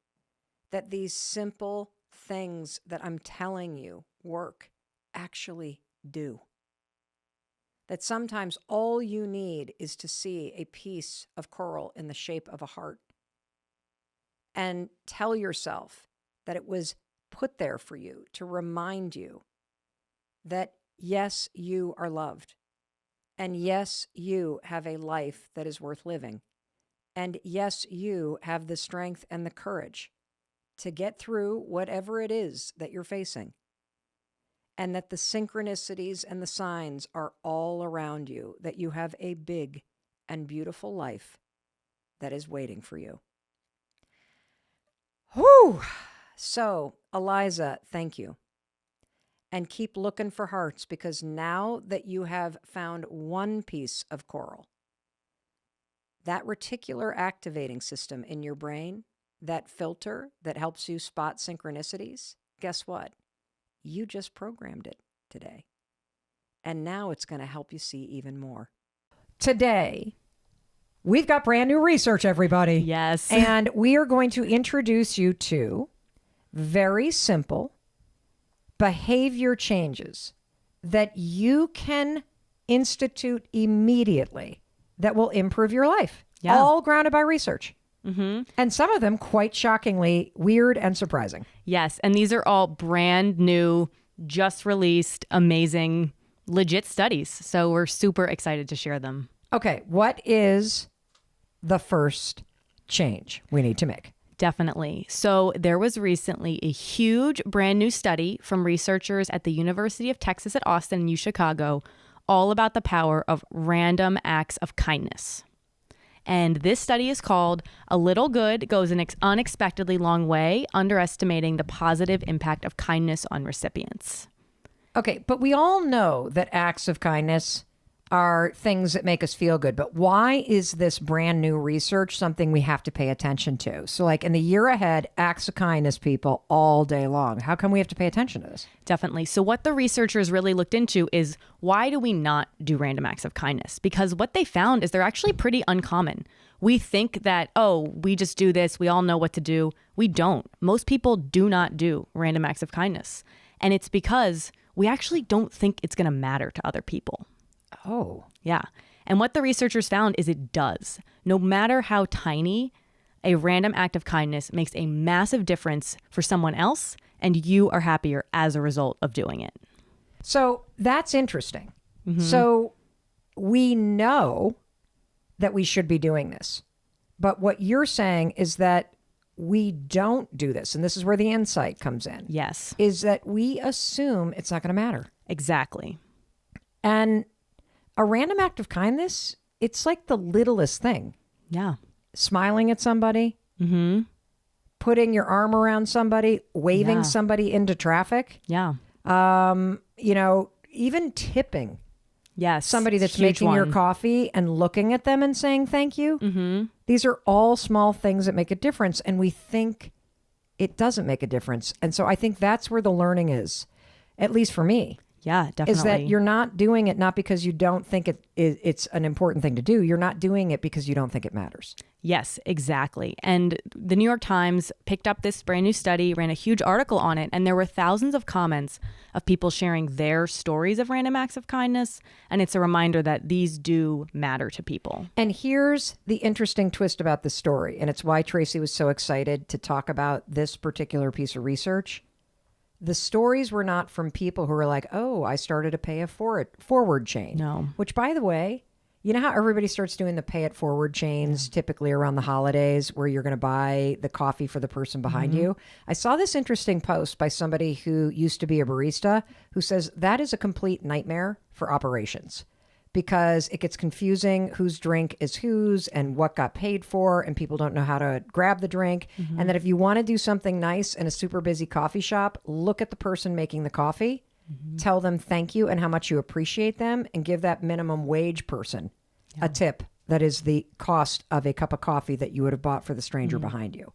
that these simple things that I'm telling you work actually do. That sometimes all you need is to see a piece of coral in the shape of a heart and tell yourself that it was put there for you to remind you that yes, you are loved. And yes, you have a life that is worth living. And yes, you have the strength and the courage to get through whatever it is that you're facing. And that the synchronicities and the signs are all around you, that you have a big and beautiful life that is waiting for you. Whew! So, Eliza, thank you. And keep looking for hearts, because now that you have found one piece of coral, that reticular activating system in your brain, that filter that helps you spot synchronicities, guess what? You just programmed it today. And now it's going to help you see even more. Today, we've got brand new research, everybody. Yes. And we are going to introduce you to very simple behavior changes that you can institute immediately that will improve your life. Yeah. All grounded by research. Mm-hmm. And some of them quite shockingly weird and surprising. Yes. And these are all brand new, just released, amazing, legit studies. So we're super excited to share them. Okay. What is the first change we need to make? Definitely. So there was recently a huge brand new study from researchers at the University of Texas at Austin and U Chicago, all about the power of random acts of kindness. And this study is called A Little Good Goes an Unexpectedly Long Way, Underestimating the Positive Impact of Kindness on Recipients. Okay, but we all know that acts of kindness are things that make us feel good. But why is this brand new research something we have to pay attention to? So like in the year ahead, acts of kindness, people, all day long. How come we have to pay attention to this? Definitely. So what the researchers really looked into is, why do we not do random acts of kindness? Because what they found is they're actually pretty uncommon. We think that, oh, we just do this, we all know what to do. We don't. Most people do not do random acts of kindness. And it's because we actually don't think it's going to matter to other people. Oh. Yeah. And what the researchers found is it does. No matter how tiny, a random act of kindness makes a massive difference for someone else, and you are happier as a result of doing it. So that's interesting. Mm-hmm. So we know that we should be doing this. But what you're saying is that we don't do this. And this is where the insight comes in. Yes. Is that we assume it's not going to matter. Exactly. And a random act of kindness, it's like the littlest thing. Yeah. Smiling at somebody, Mm-hmm. putting your arm around somebody, waving Yeah. somebody into traffic. Yeah. Even tipping Yes. somebody that's Huge making your one. coffee and looking at them and saying thank you. Mm-hmm. These are all small things that make a difference. And we think it doesn't make a difference. And so I think that's where the learning is, at least for me. Yeah, definitely. Is that you're not doing it not because you don't think it's an important thing to do. You're not doing it because you don't think it matters. Yes, exactly. And the New York Times picked up this brand new study, ran a huge article on it, and there were thousands of comments of people sharing their stories of random acts of kindness. And it's a reminder that these do matter to people. And here's the interesting twist about this story, and it's why Tracy was so excited to talk about this particular piece of research. The stories were not from people who were like, oh, I started a pay it forward chain. No. Which, by the way, you know how everybody starts doing the pay it forward chains typically around the holidays where you're going to buy the coffee for the person behind you? I saw this interesting post by somebody who used to be a barista who says that is a complete nightmare for operations because it gets confusing whose drink is whose and what got paid for, and people don't know how to grab the drink. And that if you want to do something nice in a super busy coffee shop, look at the person making the coffee, tell them thank you and how much you appreciate them, and give that minimum wage person a tip that is the cost of a cup of coffee that you would have bought for the stranger behind you,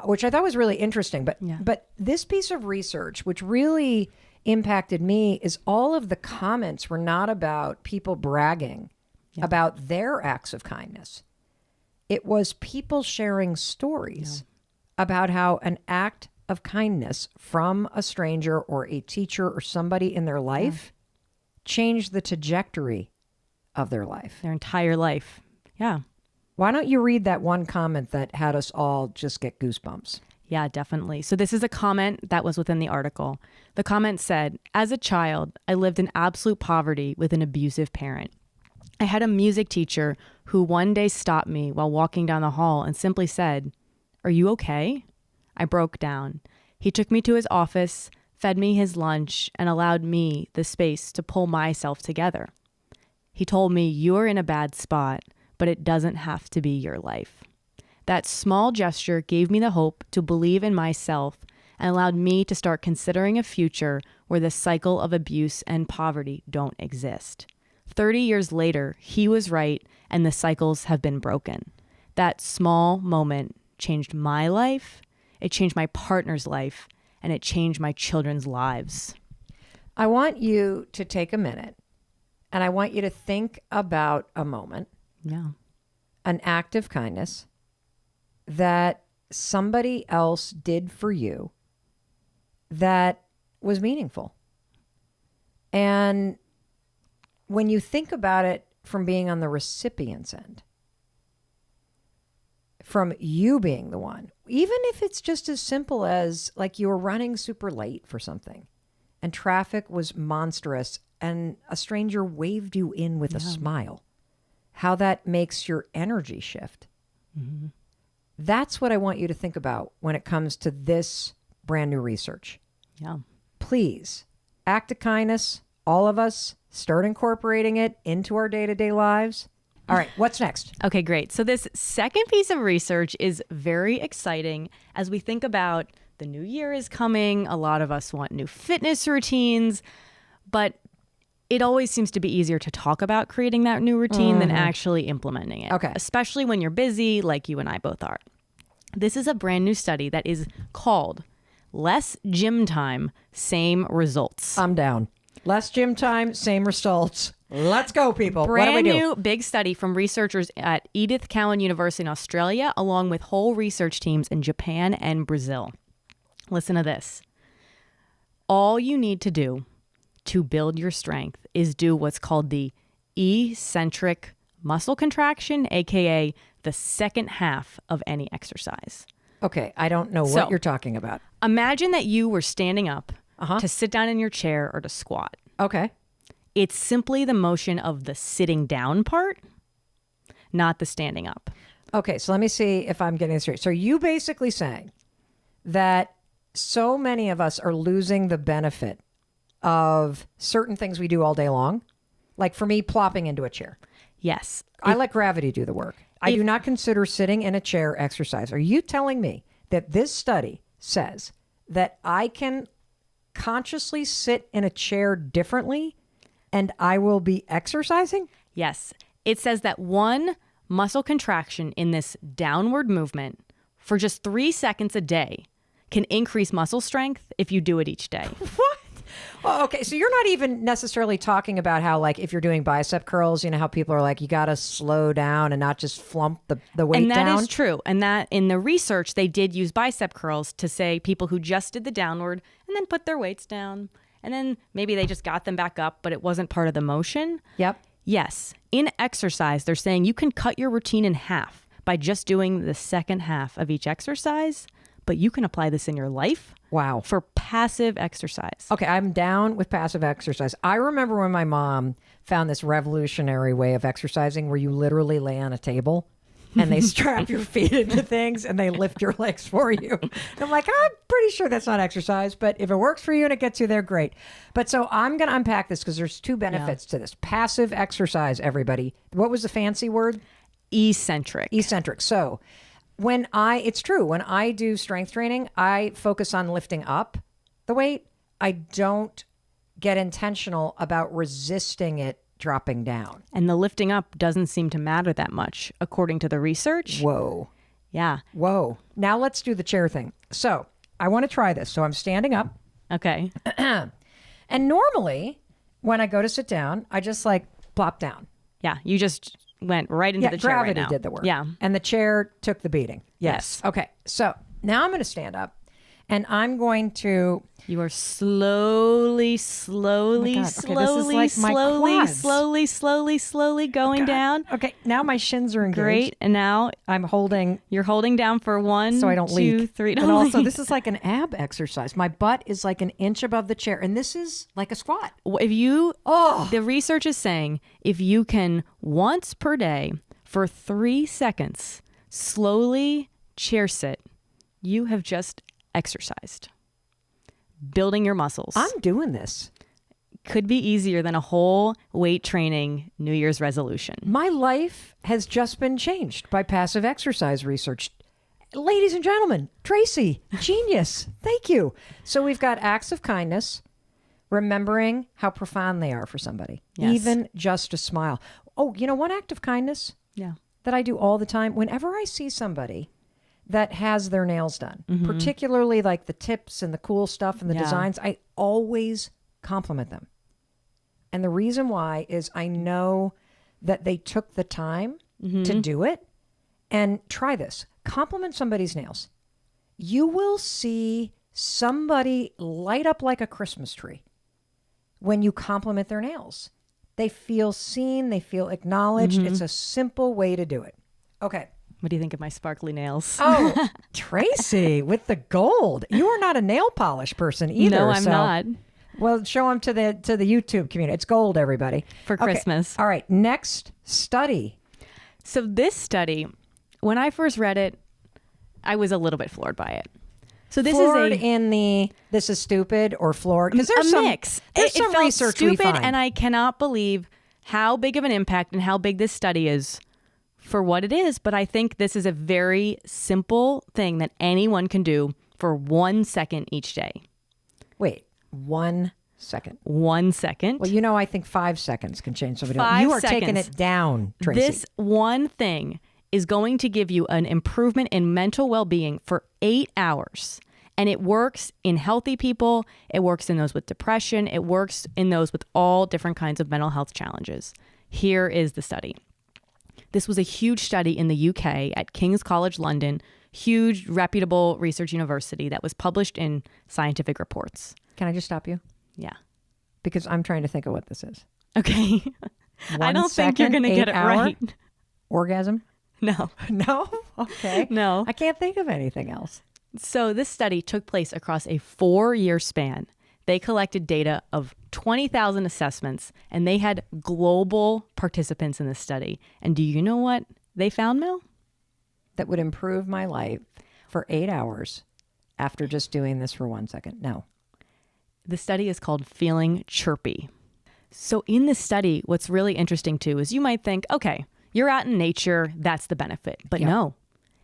which I thought was really interesting. But this piece of research, which really impacted me, is all of the comments were not about people bragging about their acts of kindness. It was people sharing stories about how an act of kindness from a stranger or a teacher or somebody in their life changed the trajectory of their life. Their entire life. Yeah. Why don't you read that one comment that had us all just get goosebumps? Yeah, definitely. So this is a comment that was within the article. The comment said, as a child, I lived in absolute poverty with an abusive parent. I had a music teacher who one day stopped me while walking down the hall and simply said, "Are you okay?" I broke down. He took me to his office, fed me his lunch, and allowed me the space to pull myself together. He told me, "You're in a bad spot, but it doesn't have to be your life." That small gesture gave me the hope to believe in myself and allowed me to start considering a future where the cycle of abuse and poverty don't exist. 30 years later, he was right, and the cycles have been broken. That small moment changed my life, it changed my partner's life, and it changed my children's lives. I want you to take a minute, and I want you to think about a moment, an act of kindness that somebody else did for you that was meaningful. And when you think about it from being on the recipient's end, from you being the one, even if it's just as simple as like you were running super late for something and traffic was monstrous and a stranger waved you in with a smile, how that makes your energy shift. That's what I want you to think about when it comes to this brand new research. Yeah. Please, act of kindness, all of us, start incorporating it into our day-to-day lives. All right, what's next? Okay, great. So this second piece of research is very exciting as we think about the new year is coming. A lot of us want new fitness routines, but it always seems to be easier to talk about creating that new routine than actually implementing it. Okay. Especially when you're busy, like you and I both are. This is a brand new study that is called Less Gym Time, Same Results. I'm down. Less gym time, same results. Let's go, people. What do we Brand do? new big study from researchers at Edith Cowan University in Australia, along with whole research teams in Japan and Brazil. Listen to this. All you need to do to build your strength is do what's called the eccentric muscle contraction, aka the second half of any exercise. Okay, I don't know what you're talking about. Imagine that you were standing up to sit down in your chair or to squat. Okay. It's simply the motion of the sitting down part, not the standing up. Okay, so let me see if I'm getting this straight. So are you basically saying that so many of us are losing the benefit of certain things we do all day long? Like for me, plopping into a chair. Yes. I let gravity do the work. I do not consider sitting in a chair exercise. Are you telling me that this study says that I can consciously sit in a chair differently and I will be exercising? Yes. It says that one muscle contraction in this downward movement for just 3 seconds a day can increase muscle strength if you do it each day. What? Well, okay, so you're not even necessarily talking about how, like, if you're doing bicep curls, you know how people are like, you got to slow down and not just flump the weight And that down? is true. And that in the research, they did use bicep curls to say people who just did the downward and then put their weights down. And then maybe they just got them back up, but it wasn't part of the motion. Yep. Yes. In exercise, they're saying you can cut your routine in half by just doing the second half of each exercise, but you can apply this in your life. Wow. For passive exercise. Okay, I'm down with passive exercise. I remember when my mom found this revolutionary way of exercising where you literally lay on a table and they strap your feet into things and they lift your legs for you. I'm like, I'm pretty sure that's not exercise, but if it works for you and it gets you there, great. But so I'm going to unpack this because there's two benefits to this. Passive exercise, everybody. What was the fancy word? Eccentric. Eccentric. So it's true. When I do strength training, I focus on lifting up the weight. I don't get intentional about resisting it dropping down. And the lifting up doesn't seem to matter that much, according to the research. Whoa. Yeah. Whoa. Now let's do the chair thing. So I want to try this. So I'm standing up. Okay. And normally when I go to sit down, I just like plop down. Yeah. You just went right into the chair gravity right now. did the work. Yeah. And the chair took the beating. Yes. Okay. So now I'm going to stand up and I'm going to... You are slowly going down. Okay, now my shins are engaged. Great. And now you're holding down for 1, so I don't 2, leak. 3. But also, this is like an ab exercise. My butt is like an inch above the chair, and this is like a squat. The research is saying if you can once per day for 3 seconds slowly chair sit, you have just exercised. Building your muscles. I'm doing this. Could be easier than a whole weight training New Year's resolution. My life has just been changed by passive exercise research. Ladies and gentlemen, Tracy, genius. Thank you. So we've got acts of kindness, remembering how profound they are for somebody. Yes. Even just a smile. Oh, you know, one act of kindness that I do all the time, whenever I see somebody that has their nails done, particularly like the tips and the cool stuff and the designs, I always compliment them. And the reason why is I know that they took the time to do it. And try this. Compliment somebody's nails. You will see somebody light up like a Christmas tree when you compliment their nails. They feel seen. They feel acknowledged. It's a simple way to do it. Okay. What do you think of my sparkly nails? Oh, Tracy with the gold. You are not a nail polish person either. No, I'm not. Well, show them to the YouTube community. It's gold, everybody. For Christmas. All right. Next study. So this study, when I first read it, I was a little bit floored by it. So this this is stupid or floored? Because there's a mix. There's it some felt research stupid, we find. and I cannot believe how big of an impact and how big this study is for what it is. But I think this is a very simple thing that anyone can do for 1 second each day. Wait, 1 second. 1 second. Well, you know, I think 5 seconds can change somebody. 5 You are seconds. taking it down, Tracy. This one thing is going to give you an improvement in mental well-being for 8 hours. And it works in healthy people. It works in those with depression. It works in those with all different kinds of mental health challenges. Here is the study. This was a huge study in the UK at King's College London, huge reputable research university that was published in Scientific Reports. Can I just stop you? Yeah. Because I'm trying to think of what this is. Okay. I don't think you're going to get it right. Orgasm? No. No? Okay. No. I can't think of anything else. So this study took place across a 4-year span. They collected data of 20,000 assessments, and they had global participants in this study. And do you know what they found, Mel? That would improve my life for 8 hours after just doing this for 1 second. No. The study is called Feeling Chirpy. So in this study, what's really interesting too is you might think, okay, you're out in nature, that's the benefit. But no,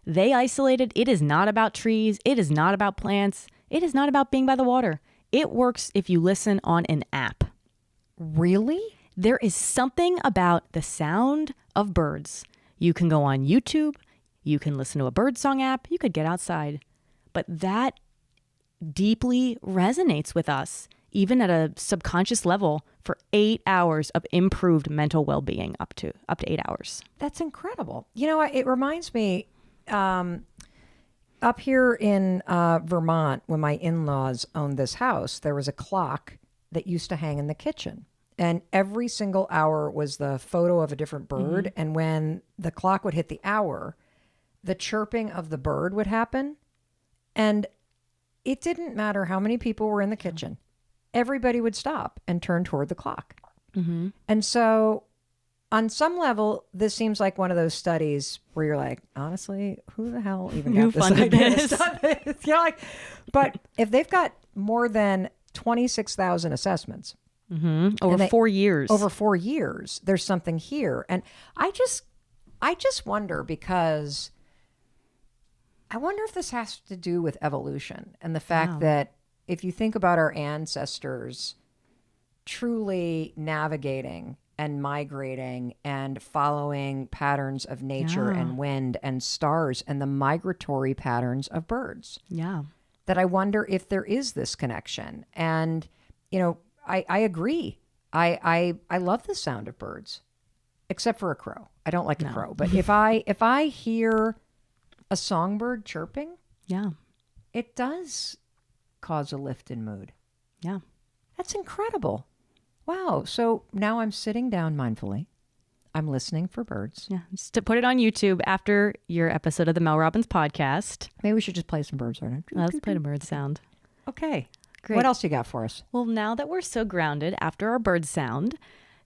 they isolated. It is not about trees. It is not about plants. It is not about being by the water. It works if you listen on an app. Really? There is something about the sound of birds. You can go on YouTube. You can listen to a birdsong app. You could get outside. But that deeply resonates with us, even at a subconscious level, for 8 hours of improved mental well-being, up to 8 hours. That's incredible. You know, it reminds me up here in Vermont, when my in-laws owned this house, there was a clock that used to hang in the kitchen. And every single hour was the photo of a different bird. Mm-hmm. And when the clock would hit the hour, the chirping of the bird would happen. And it didn't matter how many people were in the kitchen. Everybody would stop and turn toward the clock. Mm-hmm. And so on some level, this seems like one of those studies where you're like, honestly, who the hell even Who got this funded idea this? to stop this? You know, like, but if they've got more than 26,000 assessments Mm-hmm. Over and they- 4 years. over 4 years, there's something here. And I just wonder, because I wonder if this has to do with evolution and the fact Wow. that if you think about our ancestors truly navigating and migrating and following patterns of nature Yeah. and wind and stars and the migratory patterns of birds, Yeah. that I wonder if there is this connection. And, you know, I agree. I love the sound of birds, except for a crow. I don't like a crow. But if I hear a songbird chirping, Yeah. it does cause a lift in mood. Yeah. That's incredible. Wow. So now I'm sitting down mindfully. I'm listening for birds. Yeah. Just to put it on YouTube after your episode of the Mel Robbins podcast. Maybe we should just play some birds right now. Let's play the bird sound. Okay. Great. What else you got for us? Well, now that we're so grounded after our bird sound,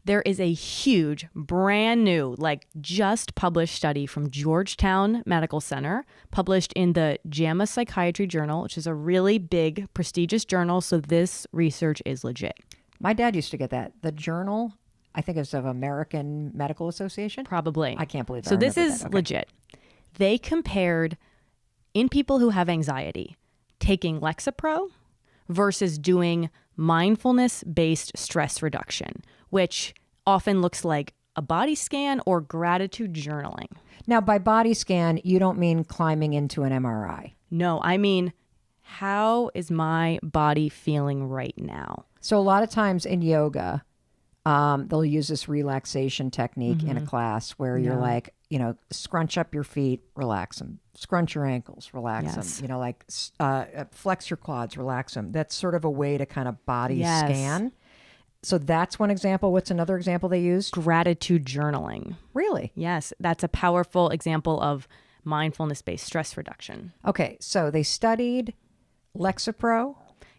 there is a huge, brand new, like just published study from Georgetown Medical Center, published in the JAMA Psychiatry Journal, which is a really big, prestigious journal. So this research is legit. My dad used to get that. The journal, I think it's of American Medical Association. Probably. I can't believe I So this remembered is that. Okay. legit. They compared in people who have anxiety, taking Lexapro versus doing mindfulness-based stress reduction, which often looks like a body scan or gratitude journaling. Now, by body scan, you don't mean climbing into an MRI. No, I mean, how is my body feeling right now? So a lot of times in yoga, they'll use this relaxation technique in a class where you're like, you know, scrunch up your feet, relax them. Scrunch your ankles, relax Yes. them. You know, like flex your quads, relax them. That's sort of a way to kind of body Yes. scan. So that's one example. What's another example they used? Gratitude journaling. Really? Yes, that's a powerful example of mindfulness-based stress reduction. Okay, so they studied Lexapro.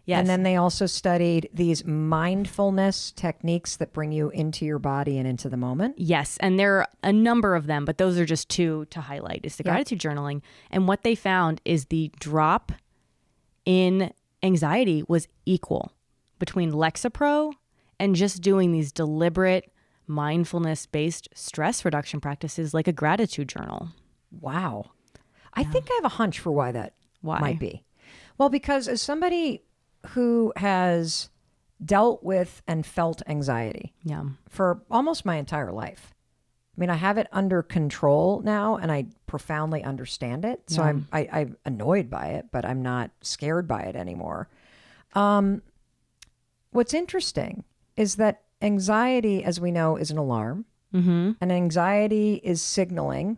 Yes. And then they also studied these mindfulness techniques that bring you into your body and into the moment. Yes, and there are a number of them, but those are just two to highlight. Is the gratitude journaling. And what they found is the drop in anxiety was equal between Lexapro and just doing these deliberate mindfulness-based stress reduction practices like a gratitude journal. Wow. I think I have a hunch for why that Why? might be. Well, because as somebody who has dealt with and felt anxiety Yeah. for almost my entire life, I mean, I have it under control now and I profoundly understand it. So I'm annoyed by it, but I'm not scared by it anymore. What's interesting is that anxiety, as we know, is an alarm. Mm-hmm. And anxiety is signaling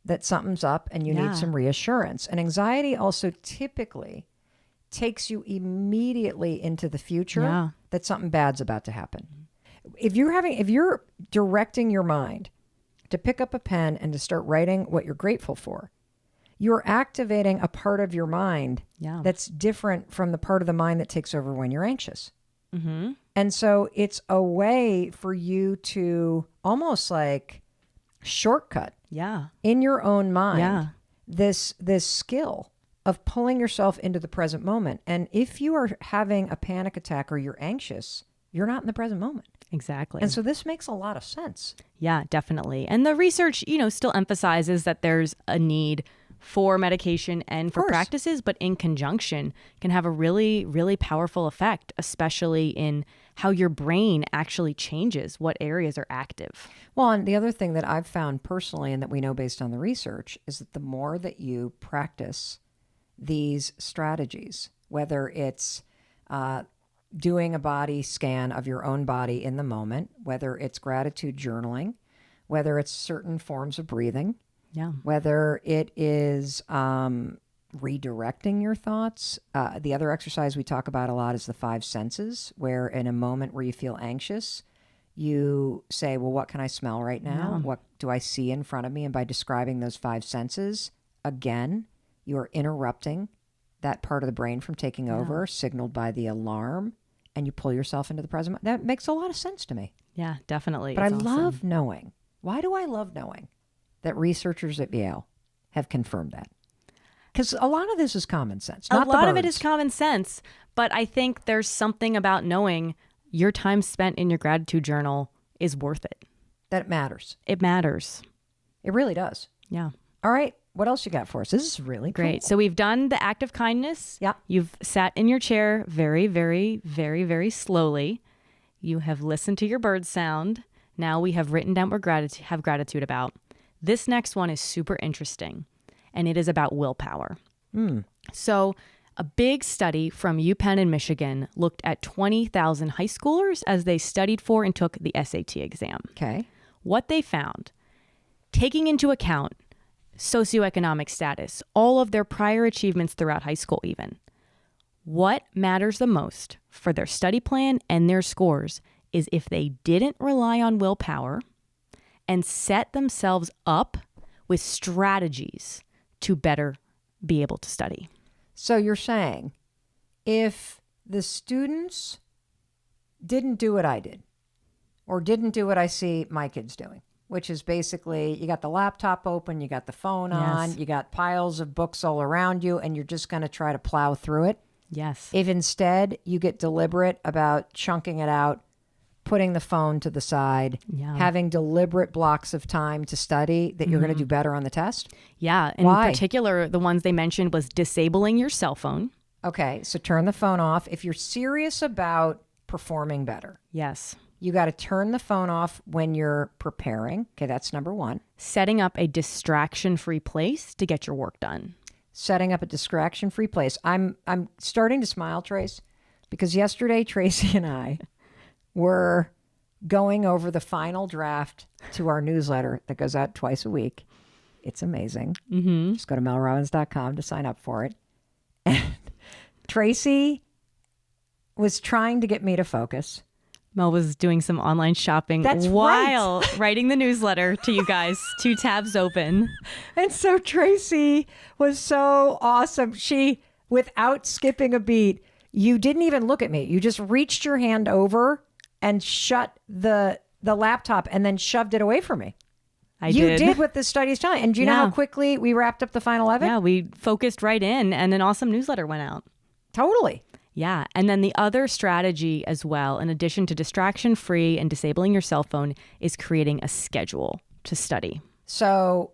that something's up and you Yeah. need some reassurance. And anxiety also typically takes you immediately into the future Yeah. that something bad's about to happen. If you're directing your mind to pick up a pen and to start writing what you're grateful for, you're activating a part of your mind Yeah. that's different from the part of the mind that takes over when you're anxious. Mm-hmm. And so it's a way for you to almost like shortcut Yeah. in your own mind Yeah. this skill of pulling yourself into the present moment. And if you are having a panic attack or you're anxious, you're not in the present moment. Exactly. And so this makes a lot of sense. Yeah, definitely. And the research, still emphasizes that there's a need for medication and for course. practices, but in conjunction can have a really, really powerful effect, especially in how your brain actually changes, what areas are active. Well, and the other thing that I've found personally and that we know based on the research is that the more that you practice these strategies, whether it's doing a body scan of your own body in the moment, whether it's gratitude journaling, whether it's certain forms of breathing, whether it is redirecting your thoughts. The other exercise we talk about a lot is the 5 senses, where in a moment where you feel anxious, you say, well, what can I smell right now? Yeah. What do I see in front of me? And by describing those 5 senses, again, you're interrupting that part of the brain from taking over, signaled by the alarm, and you pull yourself into the present moment. That makes a lot of sense to me. Yeah, definitely. But I It's awesome. love knowing. Why do I love knowing that researchers at Yale have confirmed that? Because a lot of this is common sense. Not a lot the of it birds. is common sense, but I think there's something about knowing your time spent in your gratitude journal is worth it. That it matters. It matters. It really does. Yeah. All right. What else you got for us? This is really Great. cool. So we've done the act of kindness. Yeah. You've sat in your chair very, very, very, very slowly. You have listened to your bird sound. Now we have written down what we have gratitude about. This next one is super interesting, and it is about willpower. So a big study from UPenn in Michigan looked at 20,000 high schoolers as they studied for and took the SAT exam. Okay. What they found, taking into account socioeconomic status, all of their prior achievements throughout high school even, what matters the most for their study plan and their scores is if they didn't rely on willpower and set themselves up with strategies to better be able to study. So you're saying if the students didn't do what I did or didn't do what I see my kids doing, which is basically you got the laptop open, you got the phone on, you got piles of books all around you, and you're just going to try to plow through it. Yes. If instead you get deliberate about chunking it out, putting the phone to the side, having deliberate blocks of time to study, that you're going to do better on the test? Yeah. In Why? particular, the ones they mentioned was disabling your cell phone. Okay, so turn the phone off. If you're serious about performing better, Yes. you got to turn the phone off when you're preparing. Okay, that's number 1. Setting up a distraction-free place to get your work done. Setting up a distraction-free place. I'm starting to smile, Trace, because yesterday Tracy and I were going over the final draft to our newsletter that goes out twice a week. It's amazing. Just go to melrobbins.com to sign up for it. And Tracy was trying to get me to focus. Mel was doing some online shopping That's while writing the newsletter to you guys. 2 tabs open. And so Tracy was so awesome. She, without skipping a beat, you didn't even look at me. You just reached your hand over and shut the laptop and then shoved it away from me. You did what the study's telling. And do you know how quickly we wrapped up the final of it? Yeah, we focused right in and an awesome newsletter went out. Totally. Yeah. And then the other strategy as well, in addition to distraction-free and disabling your cell phone, is creating a schedule to study. So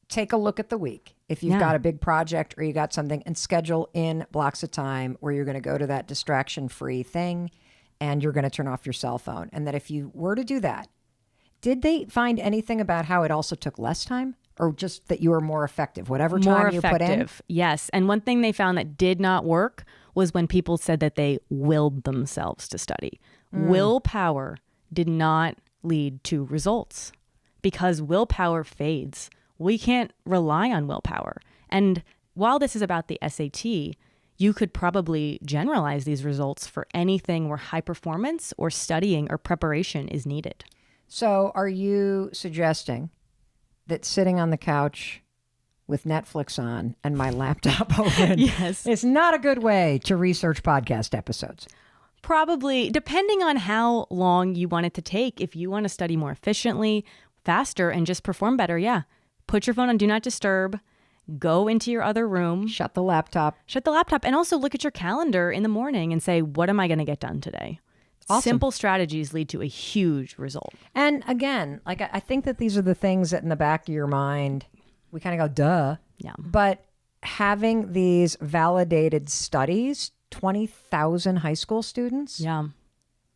take a look at the week. If you've got a big project or you got something, and schedule in blocks of time where you're going to go to that distraction-free thing and you're going to turn off your cell phone. And that if you were to do that, did they find anything about how it also took less time, or just that you were more effective, whatever time you put in? Yes. And one thing they found that did not work was when people said that they willed themselves to study. Willpower did not lead to results because willpower fades. We can't rely on willpower. And while this is about the SAT, you could probably generalize these results for anything where high performance or studying or preparation is needed. So are you suggesting that sitting on the couch with Netflix on and my laptop open is not a good way to research podcast episodes? Probably, depending on how long you want it to take. If you want to study more efficiently, faster, and just perform better, put your phone on Do Not Disturb. Go into your other room. Shut the laptop. And also look at your calendar in the morning and say, what am I going to get done today? Awesome. Simple strategies lead to a huge result. And again, like I think that these are the things that in the back of your mind, we kind of go, duh. Yeah. But having these validated studies, 20,000 high school students. Yeah.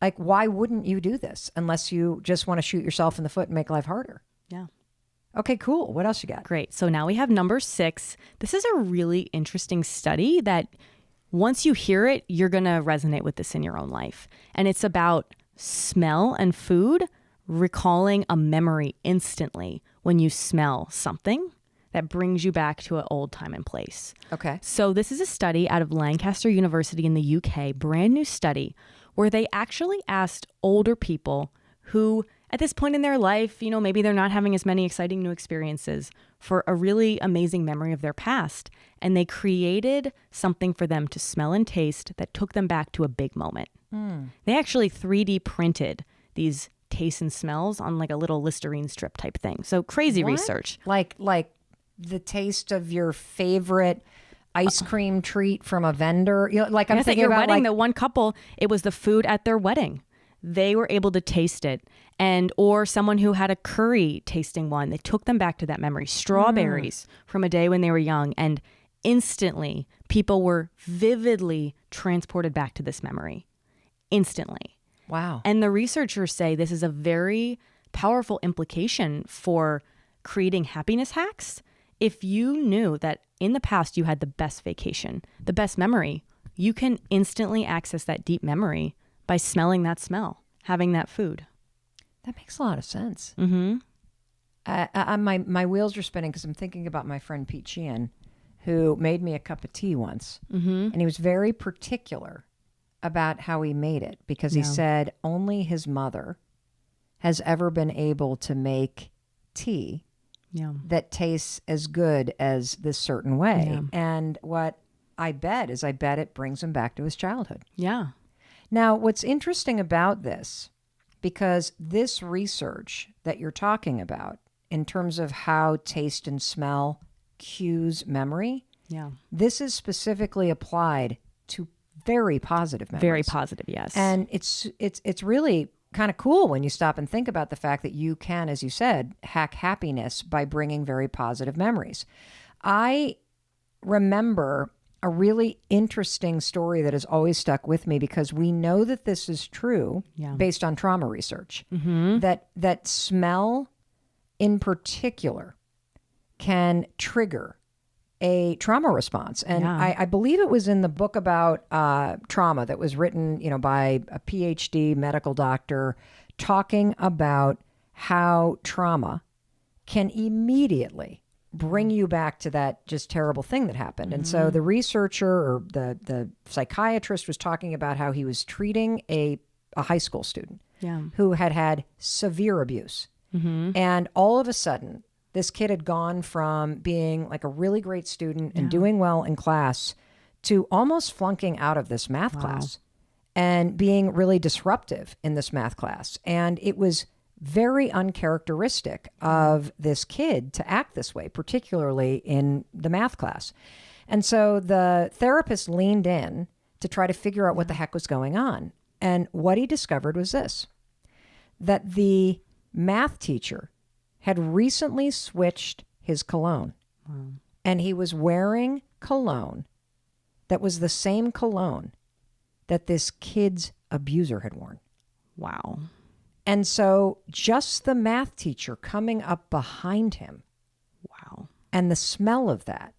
Like, why wouldn't you do this unless you just want to shoot yourself in the foot and make life harder? Yeah. Okay, cool. What else you got? Great. So now we have number 6. This is a really interesting study that Once you hear it, you're going to resonate with this in your own life. And it's about smell and food, recalling a memory instantly when you smell something that brings you back to an old time and place. Okay. So this is a study out of Lancaster University in the UK, brand new study, where they actually asked older people who at this point in their life, maybe they're not having as many exciting new experiences, for a really amazing memory of their past. And they created something for them to smell and taste that took them back to a big moment. They actually 3D printed these tastes and smells on like a little Listerine strip type thing. So crazy research. Like the taste of your favorite ice cream treat from a vendor. Like I'm Yes, at thinking your about wedding, the one couple, it was the food at their wedding. They were able to taste it. Or someone who had a curry tasting one, they took them back to that memory. Strawberries from a day when they were young. And instantly, people were vividly transported back to this memory. Instantly. Wow. And the researchers say this is a very powerful implication for creating happiness hacks. If you knew that in the past you had the best vacation, the best memory, you can instantly access that deep memory by smelling that smell, having that food. That makes a lot of sense. Mm-hmm. My wheels are spinning because I'm thinking about my friend Pete Sheehan, who made me a cup of tea once. Mm-hmm. And he was very particular about how he made it because he said only his mother has ever been able to make tea that tastes as good as this certain way. Yeah. And what I bet it brings him back to his childhood. Yeah. Now, what's interesting about this, because this research that you're talking about in terms of how taste and smell cues memory, this is specifically applied to very positive memories. Very positive, yes. And it's really kind of cool when you stop and think about the fact that you can, as you said, hack happiness by bringing very positive memories. I remember a really interesting story that has always stuck with me because we know that this is true based on trauma research. Mm-hmm. That smell in particular can trigger a trauma response. And I believe it was in the book about trauma that was written, by a PhD medical doctor talking about how trauma can immediately bring you back to that just terrible thing that happened. And so the researcher or the psychiatrist was talking about how he was treating a high school student who had severe abuse. Mm-hmm. And all of a sudden, this kid had gone from being like a really great student and doing well in class to almost flunking out of this math class and being really disruptive in this math class. And it was very uncharacteristic of this kid to act this way, particularly in the math class. And so the therapist leaned in to try to figure out what the heck was going on. And what he discovered was this, that the math teacher had recently switched his cologne. Wow. And he was wearing cologne that was the same cologne that this kid's abuser had worn. Wow. And so just the math teacher coming up behind him, and the smell of that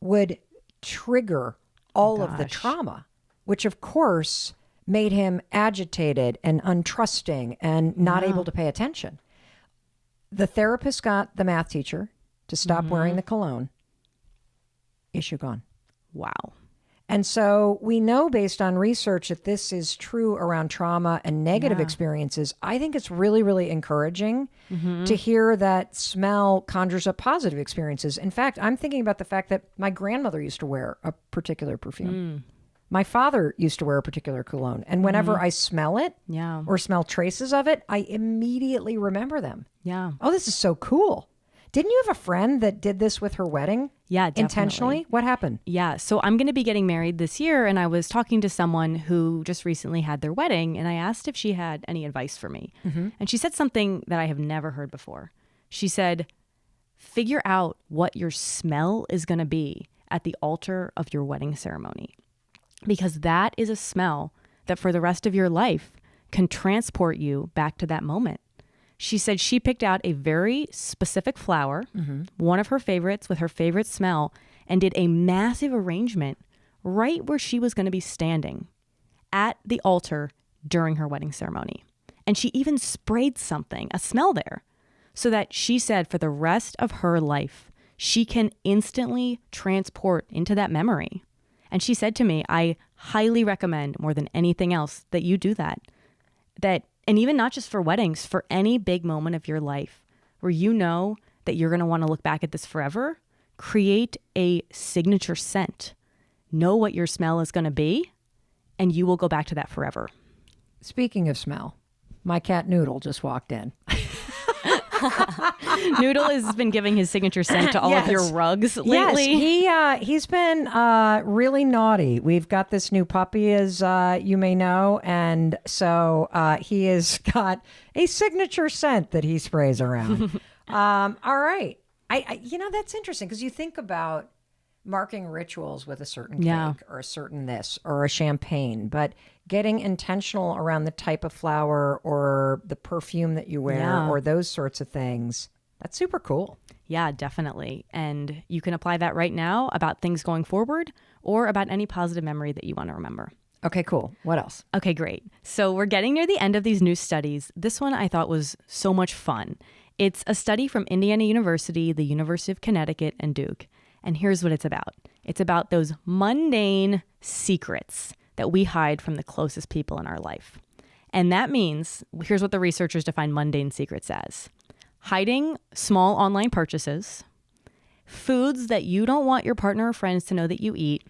would trigger all of the trauma, which of course made him agitated and untrusting and not able to pay attention. The therapist got the math teacher to stop wearing the cologne. Issue gone. Wow. And so we know based on research that this is true around trauma and negative experiences. I think it's really, really encouraging to hear that smell conjures up positive experiences. In fact, I'm thinking about the fact that my grandmother used to wear a particular perfume. My father used to wear a particular cologne. And whenever I smell it or smell traces of it, I immediately remember them. Yeah. Oh, this is so cool. Didn't you have a friend that did this with her wedding? Yeah, definitely. Intentionally? What happened? Yeah. So I'm going to be getting married this year, and I was talking to someone who just recently had their wedding, and I asked if she had any advice for me. And she said something that I have never heard before. She said, figure out what your smell is going to be at the altar of your wedding ceremony, because that is a smell that for the rest of your life can transport you back to that moment. She said she picked out a very specific flower, one of her favorites with her favorite smell, and did a massive arrangement right where she was going to be standing at the altar during her wedding ceremony. And she even sprayed something, a smell there, so that she said for the rest of her life, she can instantly transport into that memory. And she said to me, I highly recommend more than anything else that you do that. And even not just for weddings, for any big moment of your life where you know that you're going to want to look back at this forever, create a signature scent. Know what your smell is going to be, and you will go back to that forever. Speaking of smell, my cat Noodle just walked in. Noodle has been giving his signature scent to all of your rugs lately. Yes, he's been really naughty. We've got this new puppy, as you may know, and so he has got a signature scent that he sprays around. All right. I that's interesting because you think about marking rituals with a certain cake or a certain this or a champagne, but getting intentional around the type of flower or the perfume that you wear or those sorts of things, that's super cool. Yeah, definitely. And you can apply that right now about things going forward or about any positive memory that you want to remember. Okay, cool. What else? Okay, great. So we're getting near the end of these new studies. This one I thought was so much fun. It's a study from Indiana University, the University of Connecticut, and Duke. And here's what it's about. It's about those mundane secrets that we hide from the closest people in our life. And that means, here's what the researchers define mundane secrets as: hiding small online purchases, foods that you don't want your partner or friends to know that you eat,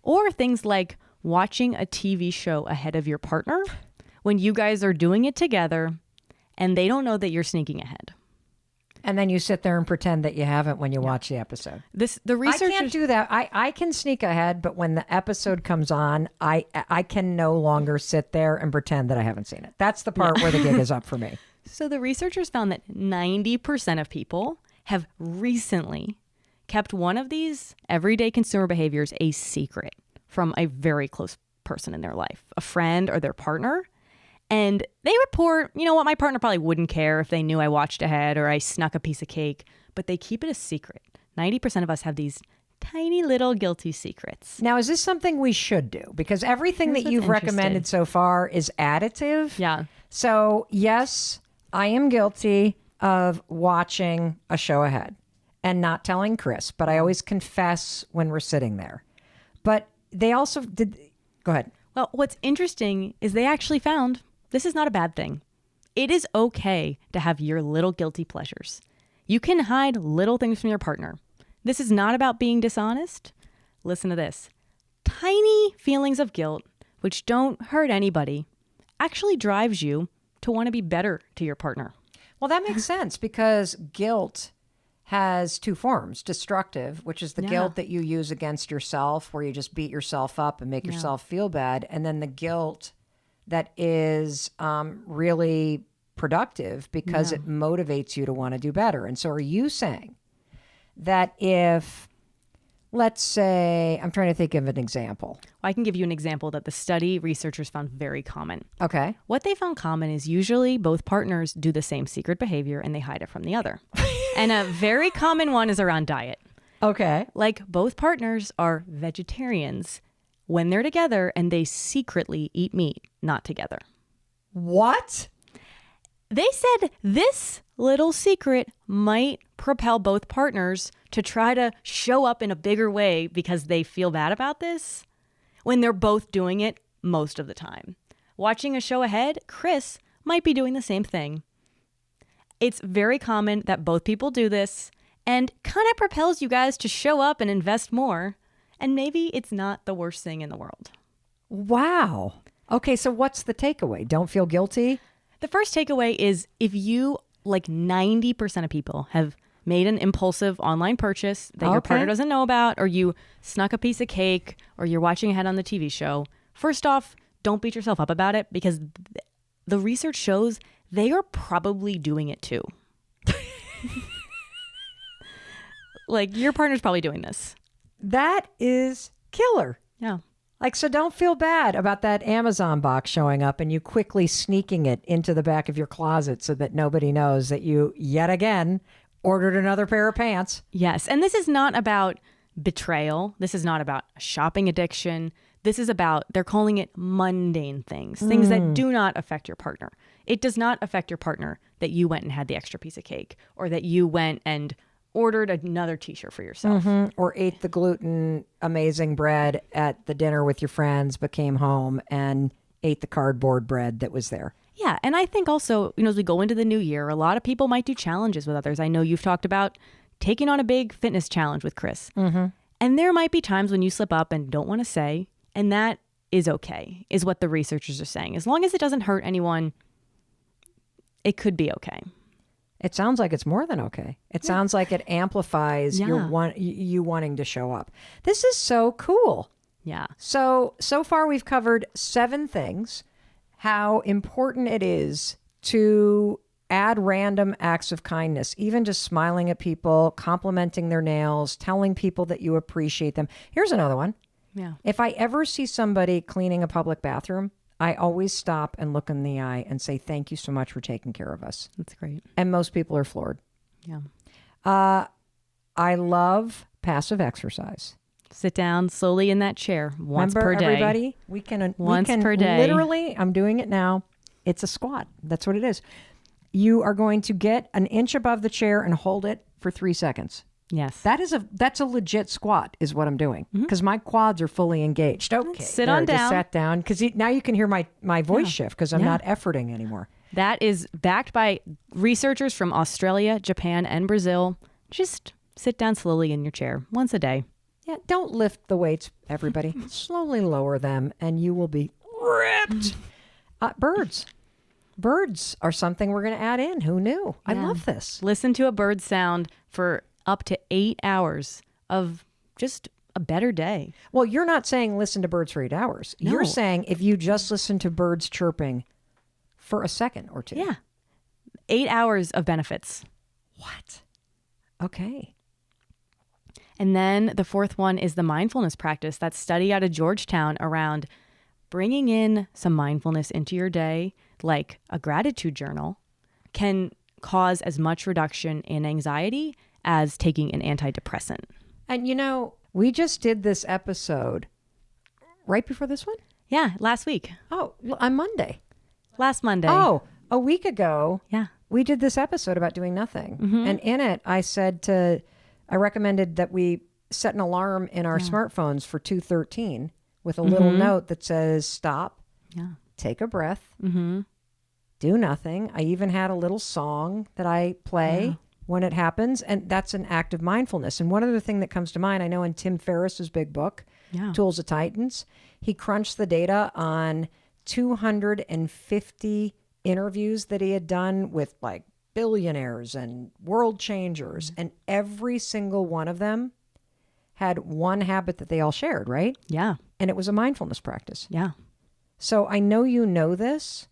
or things like watching a TV show ahead of your partner when you guys are doing it together and they don't know that you're sneaking ahead. And then you sit there and pretend that you haven't when you watch the episode. The researchers... I can't do that. I can sneak ahead, but when the episode comes on, I can no longer sit there and pretend that I haven't seen it. That's the part where the gig is up for me. So the researchers found that 90% of people have recently kept one of these everyday consumer behaviors a secret from a very close person in their life, a friend or their partner. And they report, you know what, my partner probably wouldn't care if they knew I watched ahead or I snuck a piece of cake, but they keep it a secret. 90% of us have these tiny little guilty secrets. Now, is this something we should do? Because everything that you've recommended so far is additive. Yeah. So, yes, I am guilty of watching a show ahead and not telling Chris, but I always confess when we're sitting there. But they also did... Go ahead. Well, what's interesting is they actually found this is not a bad thing. It is okay to have your little guilty pleasures. You can hide little things from your partner. This is not about being dishonest. Listen to this. Tiny feelings of guilt, which don't hurt anybody, actually drives you to want to be better to your partner. Well, that makes sense because guilt has two forms. Destructive, which is the guilt that you use against yourself, where you just beat yourself up and make yourself feel bad. And then the guilt that is really productive because it motivates you to want to do better. And so are you saying that if, let's say, I'm trying to think of an example. I can give you an example that the study researchers found very common. Okay. What they found common is usually both partners do the same secret behavior and they hide it from the other. And a very common one is around diet. Okay. Like both partners are vegetarians when they're together and they secretly eat meat, not together. What? They said this little secret might propel both partners to try to show up in a bigger way because they feel bad about this when they're both doing it most of the time. Watching a show ahead, Chris might be doing the same thing. It's very common that both people do this and kind of propels you guys to show up and invest more. And maybe it's not the worst thing in the world. Wow. Okay, so what's the takeaway? Don't feel guilty? The first takeaway is if you, like 90% of people, have made an impulsive online purchase that your partner doesn't know about, or you snuck a piece of cake, or you're watching ahead on the TV show, first off, don't beat yourself up about it because the research shows they are probably doing it too. Like your partner's probably doing this. That is killer. Yeah. Like, so don't feel bad about that Amazon box showing up and you quickly sneaking it into the back of your closet so that nobody knows that you, yet again, ordered another pair of pants. Yes. And this is not about betrayal. This is not about a shopping addiction. This is about, they're calling it mundane things, things that do not affect your partner. It does not affect your partner that you went and had the extra piece of cake, or that you went and ordered another t-shirt for yourself. Or ate the gluten amazing bread at the dinner with your friends, but came home and ate the cardboard bread that was there. Yeah. And I think also, as we go into the new year, a lot of people might do challenges with others. I know you've talked about taking on a big fitness challenge with Chris. And there might be times when you slip up and don't want to say, and that is okay, is what the researchers are saying. As long as it doesn't hurt anyone, it could be okay. It sounds like it's more than okay. It sounds like it amplifies you wanting to show up. This is so cool. Yeah. So far we've covered 7 things. How important it is to add random acts of kindness, even just smiling at people, complimenting their nails, telling people that you appreciate them. Here's another one. Yeah. If I ever see somebody cleaning a public bathroom, I always stop and look in the eye and say, thank you so much for taking care of us. That's great. And most people are floored. Yeah. I love passive exercise. Sit down slowly in that chair once Remember, per day. everybody, we can per day. Literally, I'm doing it now. It's a squat. That's what it is. You are going to get an inch above the chair and hold it for 3 seconds. Yes. That's a legit squat is what I'm doing, because my quads are fully engaged. Okay. Sit there, on just down. sat down, because now you can hear my voice shift because I'm not efforting anymore. That is backed by researchers from Australia, Japan, and Brazil. Just sit down slowly in your chair once a day. Yeah, don't lift the weights, everybody. Slowly lower them, and you will be ripped. Birds. Birds are something we're going to add in. Who knew? I love this. Listen to a bird sound for up to 8 hours of just a better day. Well, you're not saying listen to birds for 8 hours. No. You're saying if you just listen to birds chirping for a second or two. Yeah. 8 hours of benefits. What? Okay. And then the fourth one is the mindfulness practice. That study out of Georgetown around bringing in some mindfulness into your day, like a gratitude journal, can cause as much reduction in anxiety as taking an antidepressant. And we just did this episode right before this one? Yeah, last week. Oh, on Monday. Last Monday. Oh, a week ago. Yeah. We did this episode about doing nothing. And in it, I recommended that we set an alarm in our smartphones for 2:13 with a little note that says, stop, take a breath, do nothing. I even had a little song that I play when it happens. And that's an act of mindfulness. And one other thing that comes to mind, I know in Tim Ferriss's big book, Tools of Titans, he crunched the data on 250 interviews that he had done with like billionaires and world changers. And every single one of them had one habit that they all shared, right? Yeah. And it was a mindfulness practice. Yeah. So I know you know this,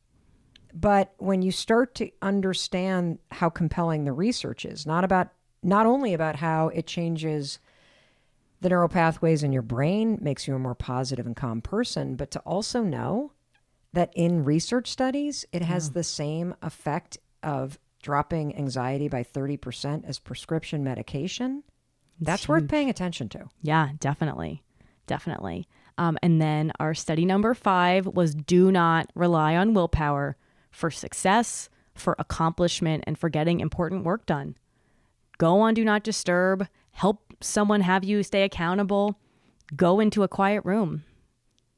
but when you start to understand how compelling the research is, not only about how it changes the neural pathways in your brain, makes you a more positive and calm person, but to also know that in research studies, it has the same effect of dropping anxiety by 30% as prescription medication. That's worth paying attention to. Yeah, definitely. Definitely. And then our study number 5 was do not rely on willpower for success, for accomplishment, and for getting important work done. Go on Do Not Disturb. Help someone have you stay accountable. Go into a quiet room,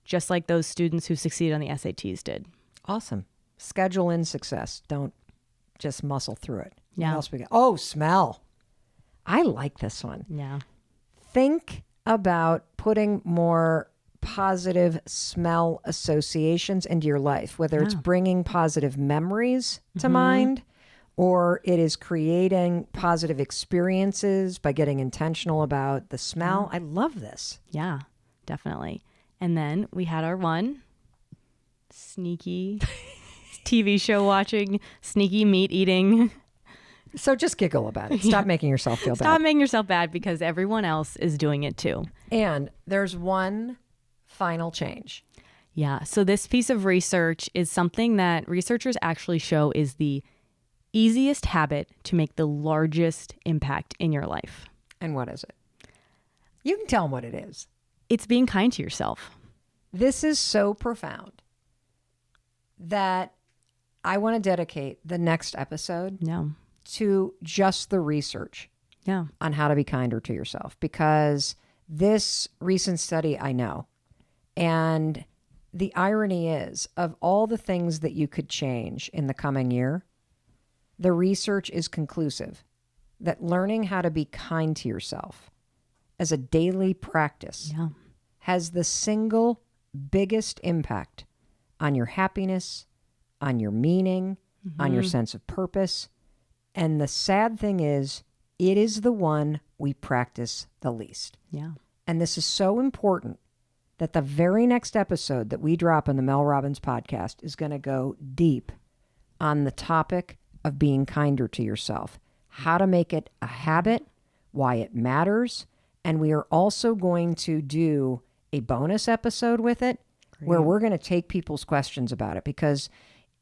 just like those students who succeed on the SATs did. Awesome. Schedule in success. Don't just muscle through it. Yeah. What else we got? Oh, smell. I like this one. Yeah. Think about putting more positive smell associations into your life, whether it's bringing positive memories to mind, or it is creating positive experiences by getting intentional about the smell. I love this. Yeah, definitely. And then we had our one sneaky TV show watching, sneaky meat eating. So just giggle about it. Stop making yourself feel bad. Stop making yourself bad because everyone else is doing it too. And there's one final change. Yeah. So this piece of research is something that researchers actually show is the easiest habit to make the largest impact in your life. And what is it? You can tell them what it is. It's being kind to yourself. This is so profound that I want to dedicate the next episode to just the research on how to be kinder to yourself, because this recent study I know, and the irony is, of all the things that you could change in the coming year, the research is conclusive that learning how to be kind to yourself as a daily practice has the single biggest impact on your happiness, on your meaning, on your sense of purpose. And the sad thing is, it is the one we practice the least. Yeah. And this is so important that the very next episode that we drop on the Mel Robbins podcast is going to go deep on the topic of being kinder to yourself, how to make it a habit, why it matters. And we are also going to do a bonus episode with it where we're going to take people's questions about it, because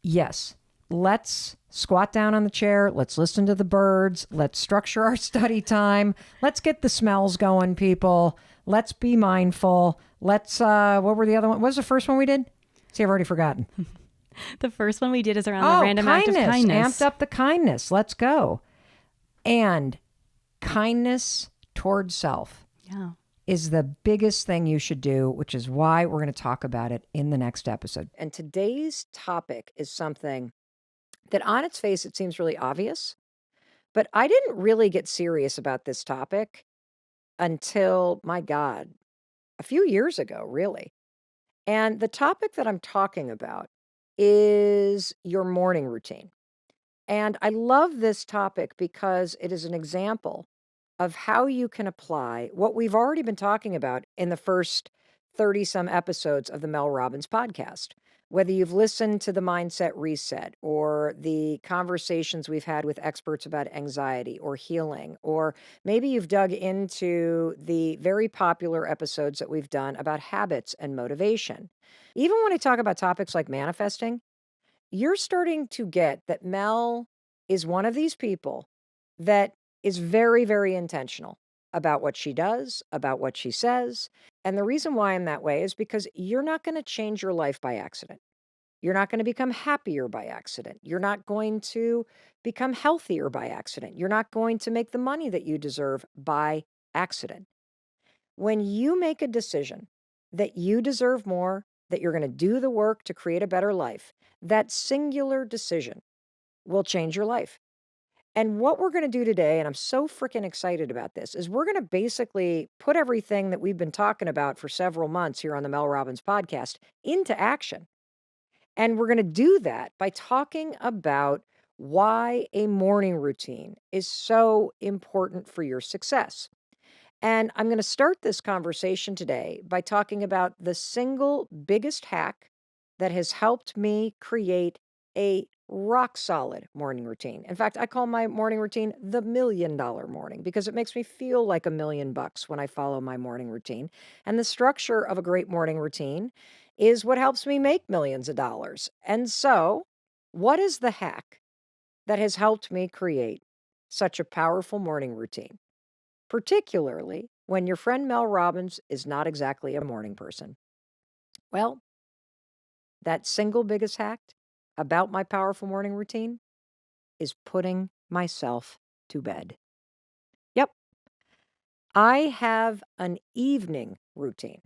yes, let's squat down on the chair. Let's listen to the birds. Let's structure our study time. Let's get the smells going, people. Let's be mindful. Let's, what were the other one? What was the first one we did? See, I've already forgotten. The first one we did is around the random act of kindness. Amped up the kindness. Let's go. And kindness towards self is the biggest thing you should do, which is why we're going to talk about it in the next episode. And today's topic is something that on its face, it seems really obvious, but I didn't really get serious about this topic until, my God, a few years ago, really. And the topic that I'm talking about is your morning routine. And I love this topic because it is an example of how you can apply what we've already been talking about in the first 30 some episodes of the Mel Robbins podcast. Whether you've listened to the Mindset Reset or the conversations we've had with experts about anxiety or healing, or maybe you've dug into the very popular episodes that we've done about habits and motivation. Even when I talk about topics like manifesting, you're starting to get that Mel is one of these people that is very, very intentional about what she does, about what she says. And the reason why I'm that way is because you're not going to change your life by accident. You're not going to become happier by accident. You're not going to become healthier by accident. You're not going to make the money that you deserve by accident. When you make a decision that you deserve more, that you're going to do the work to create a better life, that singular decision will change your life. And what we're going to do today, and I'm so freaking excited about this, is we're going to basically put everything that we've been talking about for several months here on the Mel Robbins podcast into action. And we're going to do that by talking about why a morning routine is so important for your success. And I'm going to start this conversation today by talking about the single biggest hack that has helped me create a rock solid morning routine. In fact, I call my morning routine the $1 million morning because it makes me feel like $1 million when I follow my morning routine. And the structure of a great morning routine is what helps me make millions of dollars. And so, what is the hack that has helped me create such a powerful morning routine? Particularly when your friend Mel Robbins is not exactly a morning person. Well, that single biggest hack about my powerful morning routine is putting myself to bed. Yep. I have an evening routine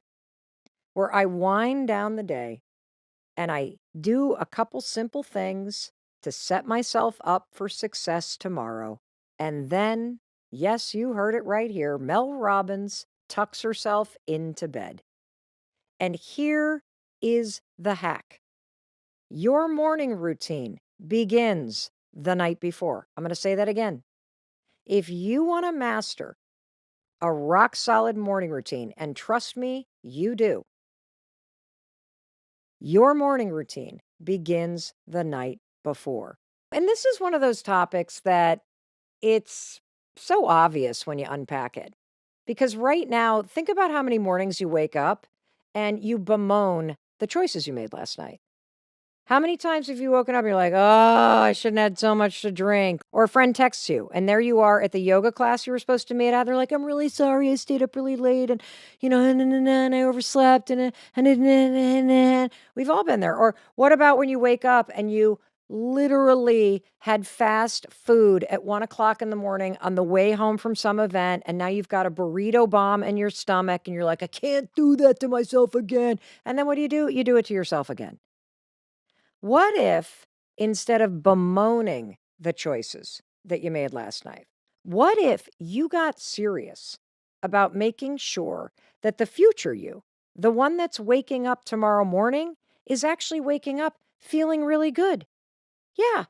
where I wind down the day and I do a couple simple things to set myself up for success tomorrow. And then, yes, you heard it right here, Mel Robbins tucks herself into bed. And here is the hack. Your morning routine begins the night before. I'm going to say that again. If you want to master a rock solid morning routine, and trust me, you do, your morning routine begins the night before. And this is one of those topics that it's so obvious when you unpack it. Because right now, think about how many mornings you wake up and you bemoan the choices you made last night. How many times have you woken up and you're like, oh, I shouldn't have had so much to drink? Or a friend texts you and there you are at the yoga class you were supposed to meet at. They're like, I'm really sorry. I stayed up really late and, and I overslept and we've all been there. Or what about when you wake up and you literally had fast food at 1 o'clock in the morning on the way home from some event and now you've got a burrito bomb in your stomach and you're like, I can't do that to myself again. And then what do? You do it to yourself again. What if instead of bemoaning the choices that you made last night, what if you got serious about making sure that the future you, the one that's waking up tomorrow morning, is actually waking up feeling really good? Yeah,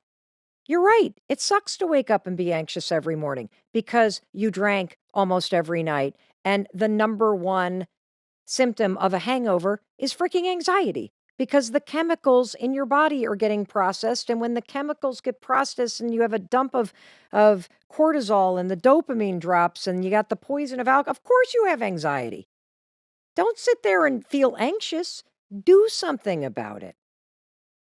you're right. It sucks to wake up and be anxious every morning because you drank almost every night. And the number one symptom of a hangover is freaking anxiety because the chemicals in your body are getting processed. And when the chemicals get processed and you have a dump of cortisol and the dopamine drops and you got the poison of alcohol, of course you have anxiety. Don't sit there and feel anxious. Do something about it.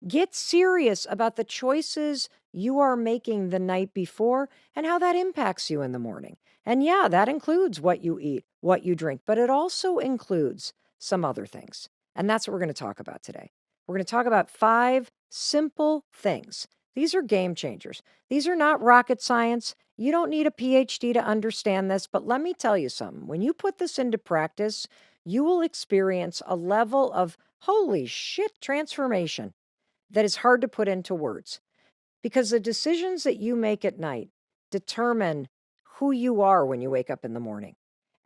Get serious about the choices you are making the night before and how that impacts you in the morning. And yeah, that includes what you eat, what you drink, but it also includes some other things. And that's what we're going to talk about today. We're going to talk about 5 simple things. These are game changers. These are not rocket science. You don't need a PhD to understand this, but let me tell you something. When you put this into practice, you will experience a level of holy shit transformation that is hard to put into words because the decisions that you make at night determine who you are when you wake up in the morning.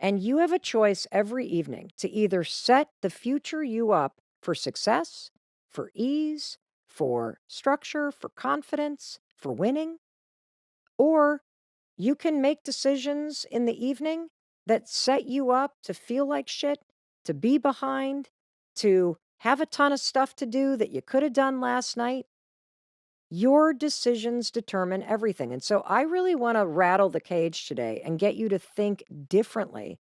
And you have a choice every evening to either set the future you up for success, for ease, for structure, for confidence, for winning, or you can make decisions in the evening that set you up to feel like shit, to be behind, to have a ton of stuff to do that you could have done last night. Your decisions determine everything. And so I really want to rattle the cage today and get you to think differently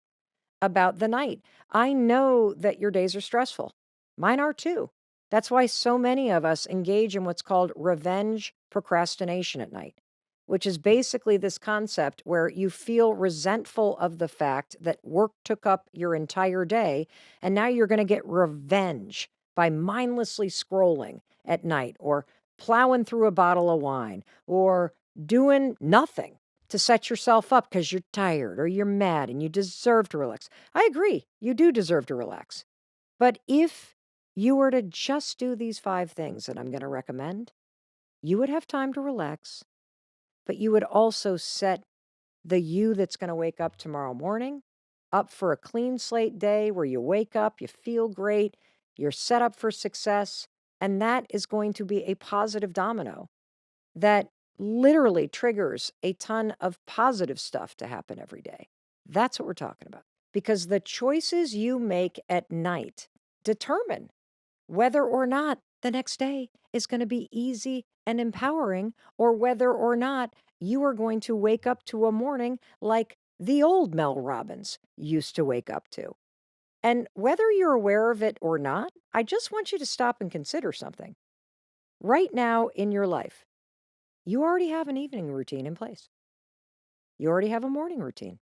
about the night. I know that your days are stressful. Mine are too. That's why so many of us engage in what's called revenge procrastination at night, which is basically this concept where you feel resentful of the fact that work took up your entire day, and now you're going to get revenge by mindlessly scrolling at night or plowing through a bottle of wine or doing nothing to set yourself up because you're tired or you're mad and you deserve to relax. I agree, you do deserve to relax. But if you were to just do these 5 things that I'm going to recommend, you would have time to relax, but you would also set the you that's going to wake up tomorrow morning up for a clean slate day where you wake up, you feel great, you're set up for success, and that is going to be a positive domino that literally triggers a ton of positive stuff to happen every day. That's what we're talking about. Because the choices you make at night determine whether or not the next day is going to be easy and empowering, or whether or not you are going to wake up to a morning like the old Mel Robbins used to wake up to. And whether you're aware of it or not, I just want you to stop and consider something. Right now in your life, you already have an evening routine in place. You already have a morning routine.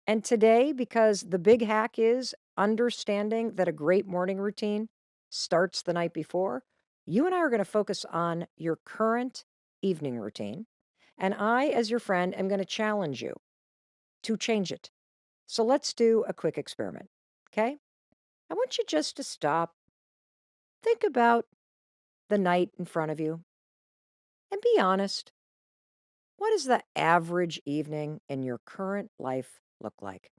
And today, because the big hack is understanding that a great morning routine starts the night before, you and I are going to focus on your current evening routine. And I, as your friend, am going to challenge you to change it. So let's do a quick experiment. Okay? I want you just to stop, think about the night in front of you, and be honest. What does the average evening in your current life look like?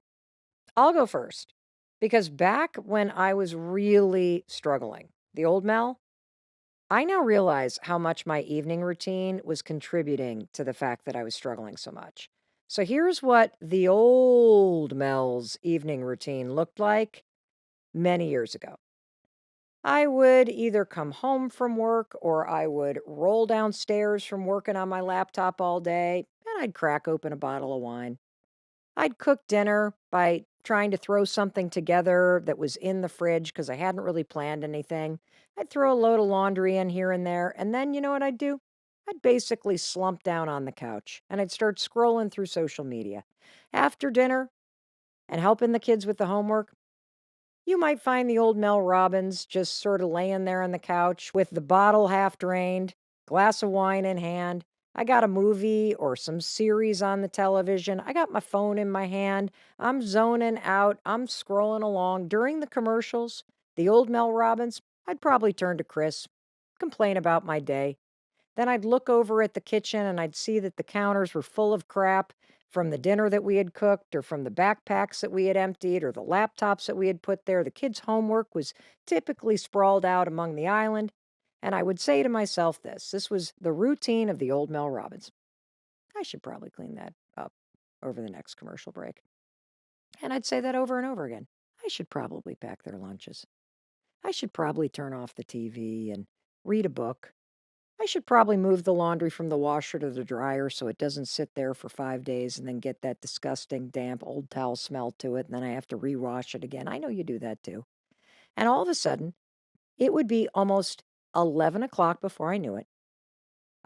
I'll go first because back when I was really struggling, the old Mel, I now realize how much my evening routine was contributing to the fact that I was struggling so much. So here's what the old Mel's evening routine looked like many years ago. I would either come home from work or I would roll downstairs from working on my laptop all day and I'd crack open a bottle of wine. I'd cook dinner by trying to throw something together that was in the fridge because I hadn't really planned anything. I'd throw a load of laundry in here and there, and then you know what I'd do? I'd basically slump down on the couch and I'd start scrolling through social media. After dinner and helping the kids with the homework, you might find the old Mel Robbins just sort of laying there on the couch with the bottle half drained, glass of wine in hand. I got a movie or some series on the television. I got my phone in my hand. I'm zoning out. I'm scrolling along. During the commercials, the old Mel Robbins, I'd probably turn to Chris, complain about my day. Then I'd look over at the kitchen and I'd see that the counters were full of crap from the dinner that we had cooked or from the backpacks that we had emptied or the laptops that we had put there. The kids' homework was typically sprawled out among the island. And I would say to myself this was the routine of the old Mel Robbins. I should probably clean that up over the next commercial break. And I'd say that over and over again. I should probably pack their lunches. I should probably turn off the TV and read a book. I should probably move the laundry from the washer to the dryer so it doesn't sit there for 5 days and then get that disgusting, damp old towel smell to it, and then I have to rewash it again. I know you do that too. And all of a sudden, it would be almost 11 o'clock before I knew it.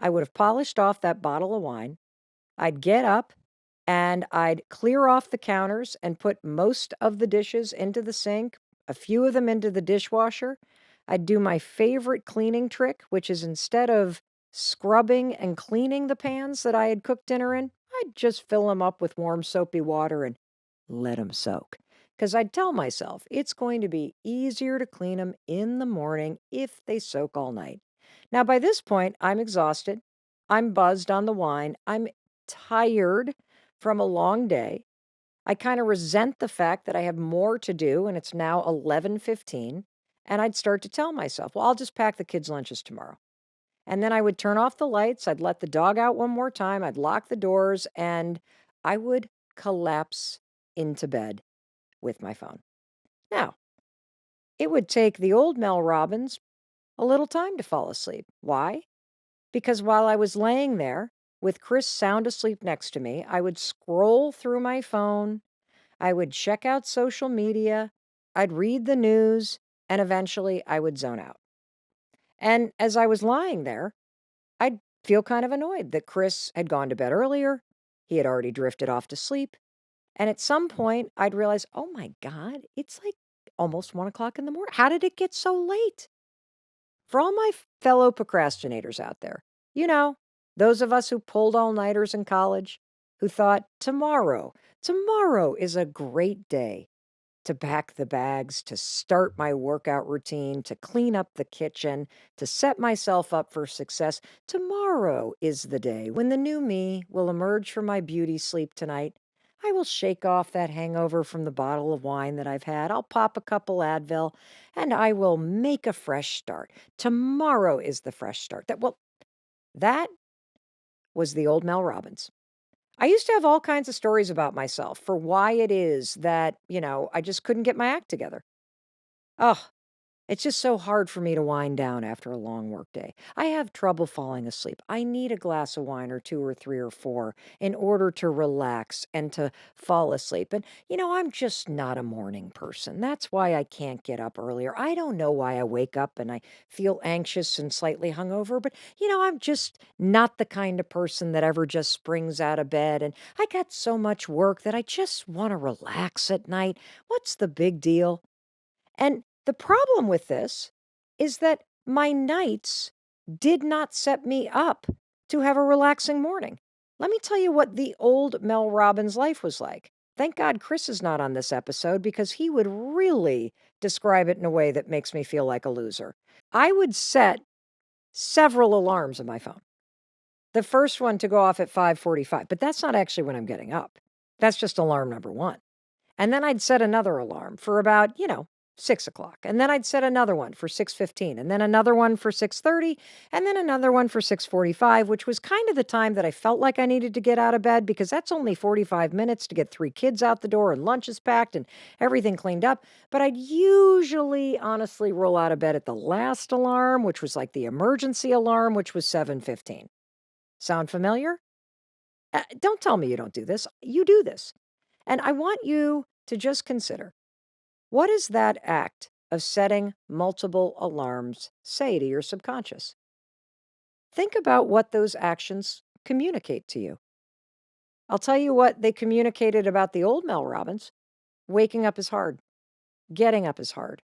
I would have polished off that bottle of wine. I'd get up and I'd clear off the counters and put most of the dishes into the sink, a few of them into the dishwasher. I'd do my favorite cleaning trick, which is instead of scrubbing and cleaning the pans that I had cooked dinner in, I'd just fill them up with warm soapy water and let them soak. Because I'd tell myself it's going to be easier to clean them in the morning if they soak all night. Now, by this point, I'm exhausted. I'm buzzed on the wine. I'm tired from a long day. I kind of resent the fact that I have more to do and it's now 11:15, and I'd start to tell myself, "Well, I'll just pack the kids' lunches tomorrow." And then I would turn off the lights, I'd let the dog out one more time, I'd lock the doors, and I would collapse into bed with my phone. Now, it would take the old Mel Robbins a little time to fall asleep. Why? Because while I was laying there with Chris sound asleep next to me, I would scroll through my phone, I would check out social media, I'd read the news, and eventually I would zone out. And as I was lying there, I'd feel kind of annoyed that Chris had gone to bed earlier. He had already drifted off to sleep. And at some point, I'd realize, oh my God, it's like almost 1 o'clock in the morning. How did it get so late? For all my fellow procrastinators out there, you know, those of us who pulled all-nighters in college, who thought, tomorrow is a great day to pack the bags, to start my workout routine, to clean up the kitchen, to set myself up for success. Tomorrow is the day when the new me will emerge from my beauty sleep tonight. I will shake off that hangover from the bottle of wine that I've had. I'll pop a couple Advil and I will make a fresh start. Tomorrow is the fresh start. That was the old Mel Robbins. I used to have all kinds of stories about myself for why it is that, I just couldn't get my act together. Oh, it's just so hard for me to wind down after a long work day. I have trouble falling asleep. I need a glass of wine or two or three or four in order to relax and to fall asleep. And, I'm just not a morning person. That's why I can't get up earlier. I don't know why I wake up and I feel anxious and slightly hungover, but, I'm just not the kind of person that ever just springs out of bed. And I got so much work that I just want to relax at night. What's the big deal? And the problem with this is that my nights did not set me up to have a relaxing morning. Let me tell you what the old Mel Robbins life was like. Thank God Chris is not on this episode because he would really describe it in a way that makes me feel like a loser. I would set several alarms on my phone. The first one to go off at 5:45, but that's not actually when I'm getting up. That's just alarm number 1. And then I'd set another alarm for about, 6 o'clock. And then I'd set another one for 6:15, and then another one for 6:30, and then another one for 6:45, which was kind of the time that I felt like I needed to get out of bed because that's only 45 minutes to get 3 kids out the door and lunch is packed and everything cleaned up. But I'd usually honestly roll out of bed at the last alarm, which was like the emergency alarm, which was 7:15. Sound familiar? Don't tell me you don't do this. You do this. And I want you to just consider, what does that act of setting multiple alarms say to your subconscious? Think about what those actions communicate to you. I'll tell you what they communicated about the old Mel Robbins. Waking up is hard. Getting up is hard.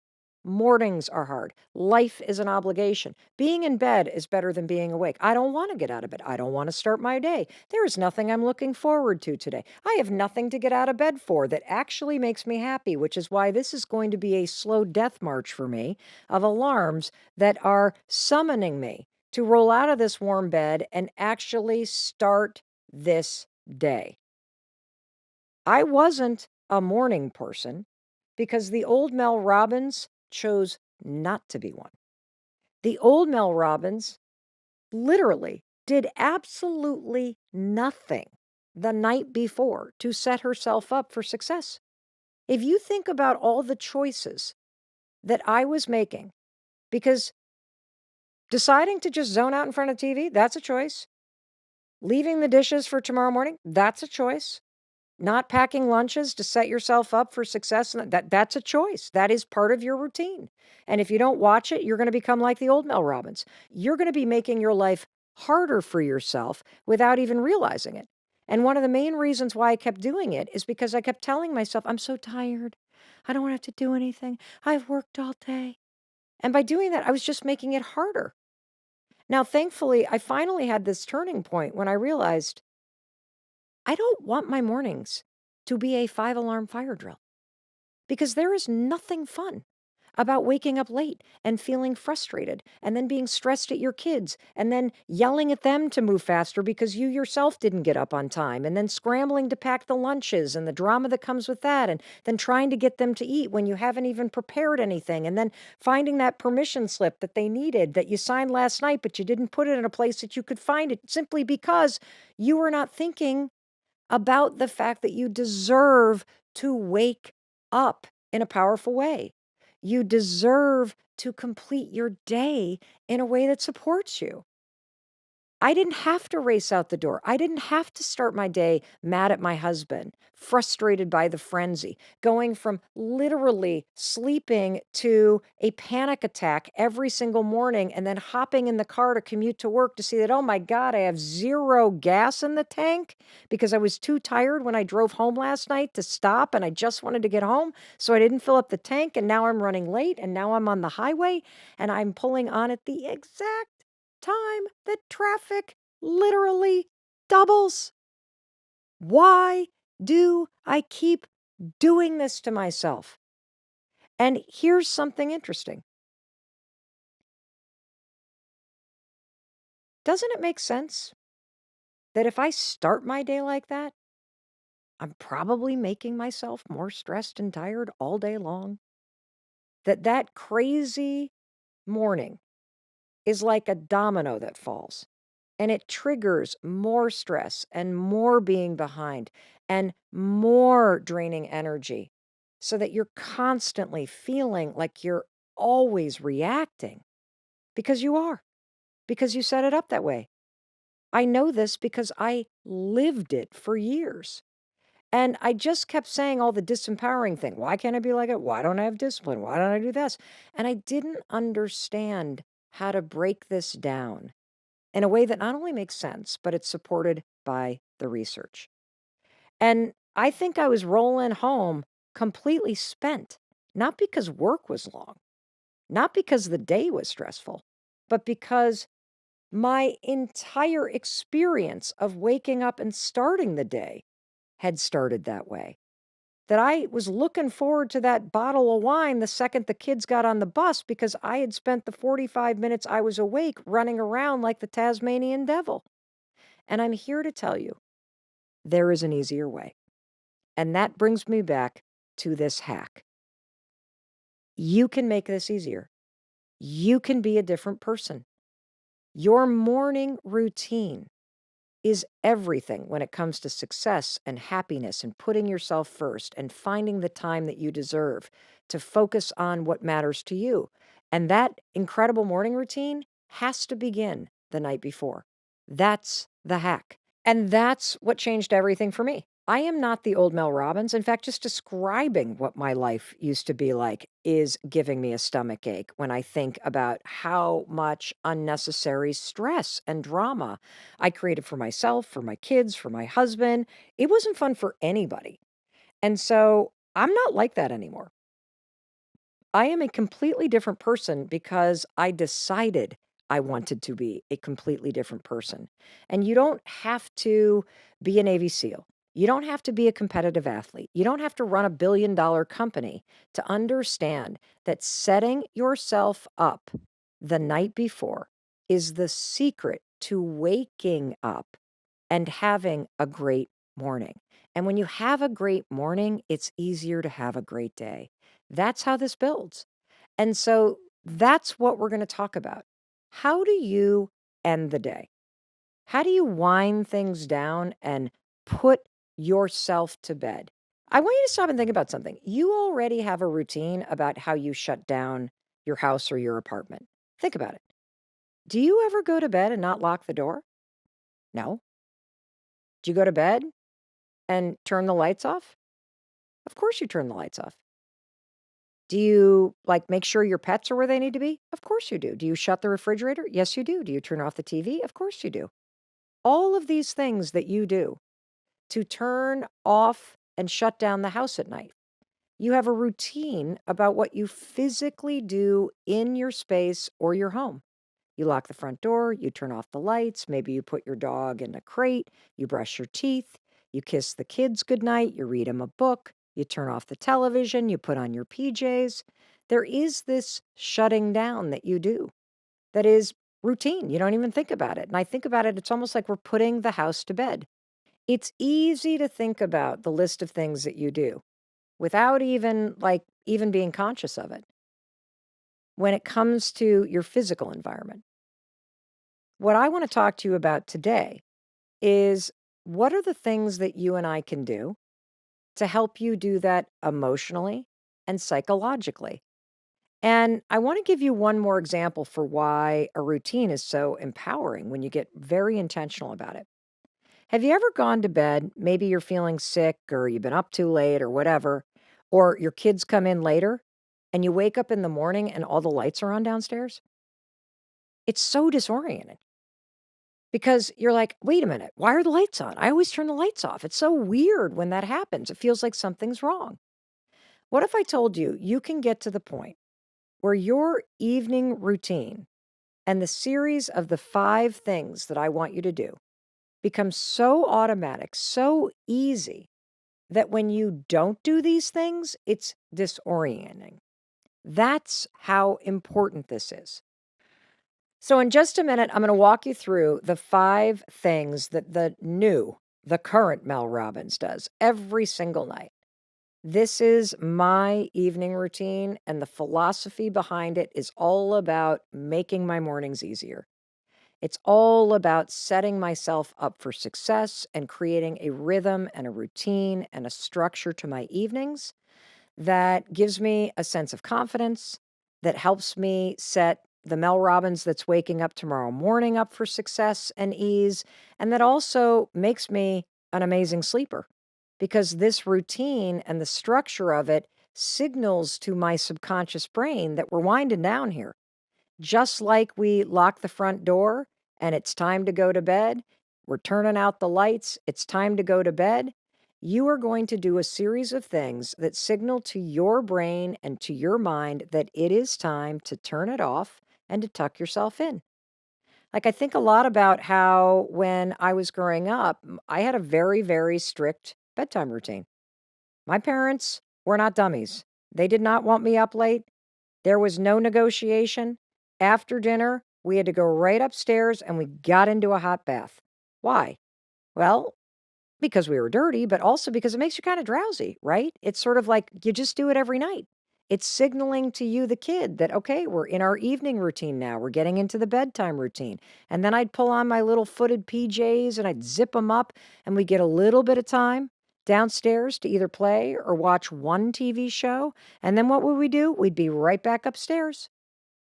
Mornings are hard. Life is an obligation. Being in bed is better than being awake. I don't want to get out of bed. I don't want to start my day. There is nothing I'm looking forward to today. I have nothing to get out of bed for that actually makes me happy, which is why this is going to be a slow death march for me of alarms that are summoning me to roll out of this warm bed and actually start this day. I wasn't a morning person because the old Mel Robbins chose not to be one. The old Mel Robbins literally did absolutely nothing the night before to set herself up for success. If you think about all the choices that I was making, because deciding to just zone out in front of TV, that's a choice. Leaving the dishes for tomorrow morning, that's a choice. Not packing lunches to set yourself up for success, that's a choice. That is part of your routine. And if you don't watch it, you're going to become like the old Mel Robbins. You're going to be making your life harder for yourself without even realizing it. And one of the main reasons why I kept doing it is because I kept telling myself, I'm so tired. I don't want to have to do anything. I've worked all day. And by doing that, I was just making it harder. Now, thankfully, I finally had this turning point when I realized I don't want my mornings to be a 5-alarm fire drill because there is nothing fun about waking up late and feeling frustrated and then being stressed at your kids and then yelling at them to move faster because you yourself didn't get up on time and then scrambling to pack the lunches and the drama that comes with that and then trying to get them to eat when you haven't even prepared anything and then finding that permission slip that they needed that you signed last night but you didn't put it in a place that you could find it simply because you were not thinking about the fact that you deserve to wake up in a powerful way. You deserve to complete your day in a way that supports you. I didn't have to race out the door. I didn't have to start my day mad at my husband, frustrated by the frenzy, going from literally sleeping to a panic attack every single morning and then hopping in the car to commute to work to see that, oh my God, I have 0 gas in the tank because I was too tired when I drove home last night to stop and I just wanted to get home. So I didn't fill up the tank and now I'm running late and now I'm on the highway and I'm pulling on at the exact time that traffic literally doubles. Why do I keep doing this to myself? And here's something interesting. Doesn't it make sense that if I start my day like that, I'm probably making myself more stressed and tired all day long? That crazy morning is like a domino that falls. And it triggers more stress and more being behind and more draining energy so that you're constantly feeling like you're always reacting because you are, because you set it up that way. I know this because I lived it for years. And I just kept saying all the disempowering thing. Why can't I be like it? Why don't I have discipline? Why don't I do this? And I didn't understand how to break this down in a way that not only makes sense, but it's supported by the research. And I think I was rolling home completely spent, not because work was long, not because the day was stressful, but because my entire experience of waking up and starting the day had started that way. That I was looking forward to that bottle of wine the second the kids got on the bus because I had spent the 45 minutes I was awake running around like the Tasmanian devil. And I'm here to tell you, there is an easier way. And that brings me back to this hack. You can make this easier. You can be a different person. Your morning routine is everything when it comes to success and happiness and putting yourself first and finding the time that you deserve to focus on what matters to you. And that incredible morning routine has to begin the night before. That's the hack. And that's what changed everything for me. I am not the old Mel Robbins. In fact, just describing what my life used to be like is giving me a stomach ache when I think about how much unnecessary stress and drama I created for myself, for my kids, for my husband. It wasn't fun for anybody. And so I'm not like that anymore. I am a completely different person because I decided I wanted to be a completely different person. And you don't have to be a Navy SEAL. You don't have to be a competitive athlete. You don't have to run $1 billion company to understand that setting yourself up the night before is the secret to waking up and having a great morning. And when you have a great morning, it's easier to have a great day. That's how this builds. And so that's what we're going to talk about. How do you end the day? How do you wind things down and put yourself to bed? I want you to stop and think about something. You already have a routine about how you shut down your house or your apartment. Think about it. Do you ever go to bed and not lock the door? No. Do you go to bed and turn the lights off? Of course you turn the lights off. Do you like make sure your pets are where they need to be? Of course you do. Do you shut the refrigerator? Yes, you do. Do you turn off the TV? Of course you do. All of these things that you do to turn off and shut down the house at night. You have a routine about what you physically do in your space or your home. You lock the front door, you turn off the lights, maybe you put your dog in a crate, you brush your teeth, you kiss the kids goodnight, you read them a book, you turn off the television, you put on your PJs. There is this shutting down that you do that is routine. You don't even think about it. And I think about it, it's almost like we're putting the house to bed. It's easy to think about the list of things that you do without even being conscious of it when it comes to your physical environment. What I want to talk to you about today is what are the things that you and I can do to help you do that emotionally and psychologically? And I want to give you one more example for why a routine is so empowering when you get very intentional about it. Have you ever gone to bed? Maybe you're feeling sick or you've been up too late or whatever, or your kids come in later and you wake up in the morning and all the lights are on downstairs? It's so disorienting. Because you're like, wait a minute, why are the lights on? I always turn the lights off. It's so weird when that happens. It feels like something's wrong. What if I told you you can get to the point where your evening routine and the series of the 5 things that I want you to do becomes so automatic, so easy that when you don't do these things, it's disorienting. That's how important this is. So, in just a minute, I'm going to walk you through the 5 things that the current Mel Robbins does every single night. This is my evening routine, and the philosophy behind it is all about making my mornings easier. It's all about setting myself up for success and creating a rhythm and a routine and a structure to my evenings that gives me a sense of confidence, that helps me set the Mel Robbins that's waking up tomorrow morning up for success and ease, and that also makes me an amazing sleeper because this routine and the structure of it signals to my subconscious brain that we're winding down here. Just like we lock the front door and it's time to go to bed, we're turning out the lights, it's time to go to bed. You are going to do a series of things that signal to your brain and to your mind that it is time to turn it off and to tuck yourself in. Like, I think a lot about how when I was growing up, I had a very, very strict bedtime routine. My parents were not dummies. They did not want me up late. There was no negotiation. After dinner, we had to go right upstairs and we got into a hot bath. Why? Well, because we were dirty, but also because it makes you kind of drowsy, right? It's sort of like you just do it every night. It's signaling to you, the kid, that, okay, we're in our evening routine now. We're getting into the bedtime routine. And then I'd pull on my little footed PJs and I'd zip them up and we get a little bit of time downstairs to either play or watch one TV show. And then what would we do? We'd be right back upstairs.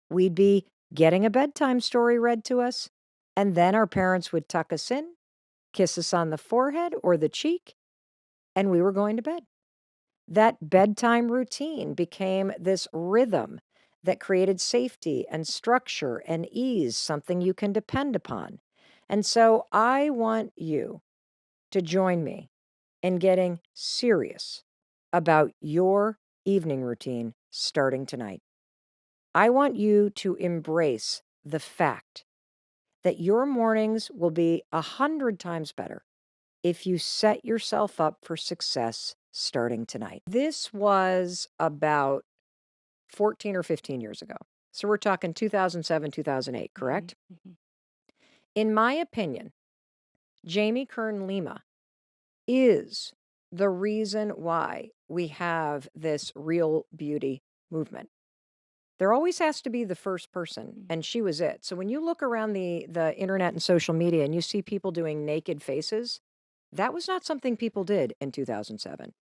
We'd be getting a bedtime story read to us. And then our parents would tuck us in, kiss us on the forehead or the cheek, and we were going to bed. That bedtime routine became this rhythm that created safety and structure and ease, something you can depend upon. And so I want you to join me in getting serious about your evening routine starting tonight. I want you to embrace the fact that your mornings will be 100 times better if you set yourself up for success starting tonight. This was about 14 or 15 years ago. So we're talking 2007, 2008, correct? Mhm. In my opinion, Jamie Kern Lima is the reason why we have this real beauty movement. There always has to be the first person, and she was it. So when you look around the internet and social media and you see people doing naked faces, that was not something people did in 2007.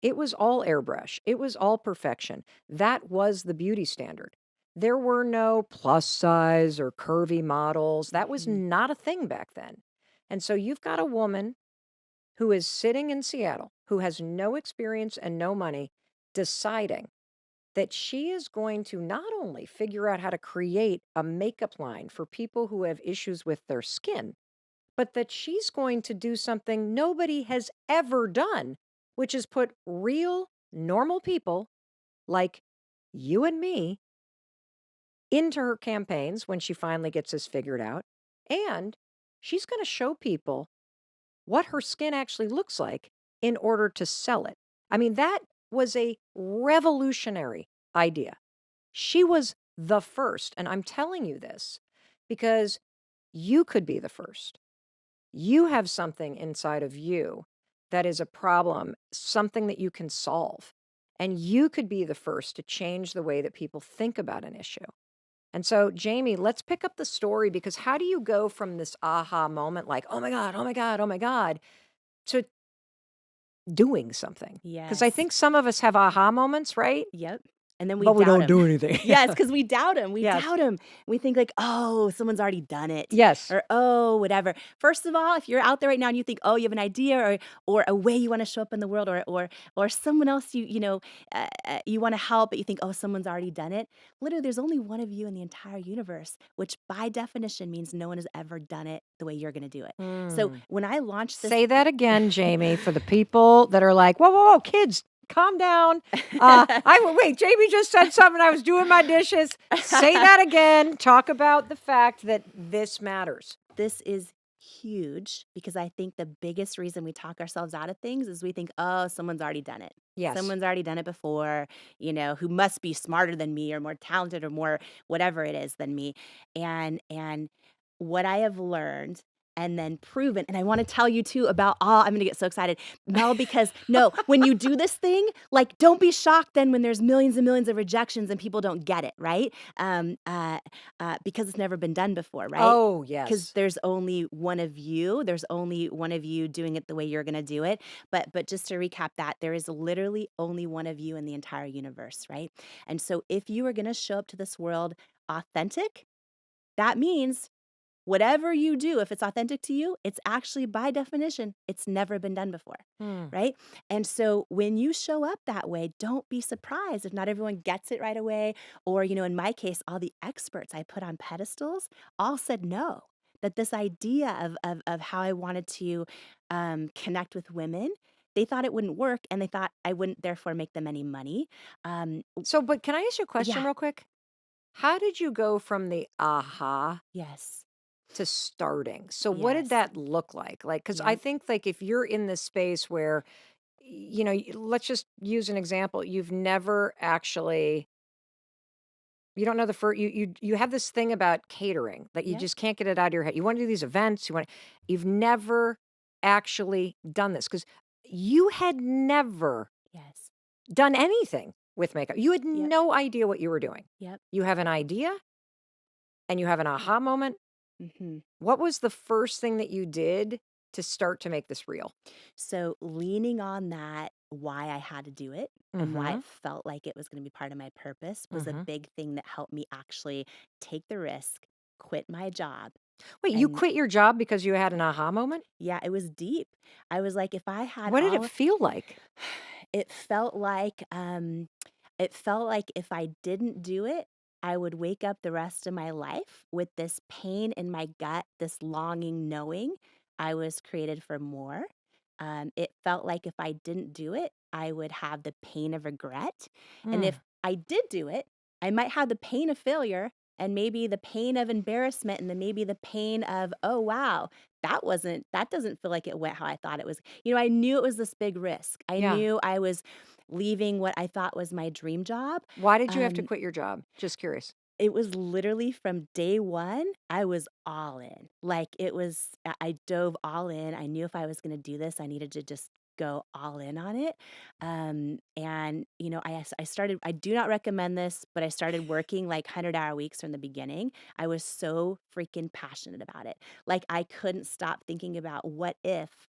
It was all airbrush. It was all perfection. That was the beauty standard. There were no plus size or curvy models. That was Mhm. not a thing back then. And so you've got a woman who is sitting in Seattle, who has no experience and no money, deciding that she is going to not only figure out how to create a makeup line for people who have issues with their skin, but that she's going to do something nobody has ever done, which is put real, normal people like you and me into her campaigns when she finally gets this figured out. And she's going to show people what her skin actually looks like in order to sell it. I mean, that was a revolutionary idea. She was the first. And I'm telling you this because you could be the first. You have something inside of you that is a problem, something that you can solve. And you could be the first to change the way that people think about an issue. And so, Jamie, let's pick up the story because how do you go from this aha moment, like, oh my God, oh my God, oh my God, to doing something? Because I Yes. think some of us have aha moments, right? Yep. And then we But we doubt don't him. do anything. Yes, because we doubt him. We Yes. doubt him. We think like, oh, someone's already done it. Yes. Or oh, whatever. First of all, if you're out there right now and you think, oh, you have an idea or a way you want to show up in the world or someone else you want to help, but you think, oh, someone's already done it. Literally, there's only one of you in the entire universe, which by definition means no one has ever done it the way you're going to do it. So Mm. when I launched this, Say that again, Jamie, for the people that are like, whoa, whoa, whoa, kids, calm down. Wait, Jamie just said something. I was doing my dishes. Say that again. Talk about the fact that this matters. this is huge because I think the biggest reason we talk ourselves out of things is we think, oh, someone's already done it. Yes. Someone's already done it before, who must be smarter than me or more talented or more whatever it is than me. And what I have learned and then proven, and I want to tell you too about I'm going to get so excited, Mel, because no, when you do this thing, like don't be shocked then when there's millions and millions of rejections and people don't get it, right? Because it's never been done before, right? Oh, Because yes. there's only one of you. There's only one of you doing it the way you're going to do it. But just to recap that, there is literally only one of you in the entire universe, right? And so if you are going to show up to this world authentic, that means whatever you do, if it's authentic to you, it's actually by definition, it's never been done before, right? And so when you show up that way, don't be surprised if not everyone gets it right away. Or, in my case, all the experts I put on pedestals all said no. That this idea of how I wanted to connect with women, they thought it wouldn't work and they thought I wouldn't therefore make them any money. But can I ask you a question Yeah. real quick? How did you go from the aha Yes. to starting? So what did Yes. that look like? Like, because I Yep. think like if you're in this space where, let's just use an example. You've never actually, you don't know the first, you have this thing about catering that you Yep. just can't get it out of your head. You want to do these events, you've never actually done this because you had never Yes. done anything with makeup. You had Yep. no idea what you were doing. Yep. You have an idea and you have an aha moment. Mm-hmm. What was the first thing that you did to start to make this real? So leaning on that, why I had to do it and why Mm-hmm. it felt like it was going to be part of my purpose was a Mm-hmm. big thing that helped me actually take the risk, quit my job, Wait, you And quit your job because you had an aha moment? yeah, it was deep. I was like, if I had What did it all, feel like? it felt like if I didn't do it, I would wake up the rest of my life with this pain in my gut, this longing, knowing I was created for more. It felt like if I didn't do it, I would have the pain of regret. And if Mm, I did do it, I might have the pain of failure and maybe the pain of embarrassment and then maybe the pain of, oh, wow, that doesn't feel like it went how I thought it was. I knew it was this big risk. I yeah. knew I was leaving what I thought was my dream job. Why did you have to Um, quit your job? Just curious. it was literally from day one, I was all in. Like I dove all in. I knew if I was going to do this, I needed to just go all in on it. And I started. I do not recommend this, but I started working like 100-hour weeks from the beginning. I was so freaking passionate about it. Like I couldn't stop thinking about what if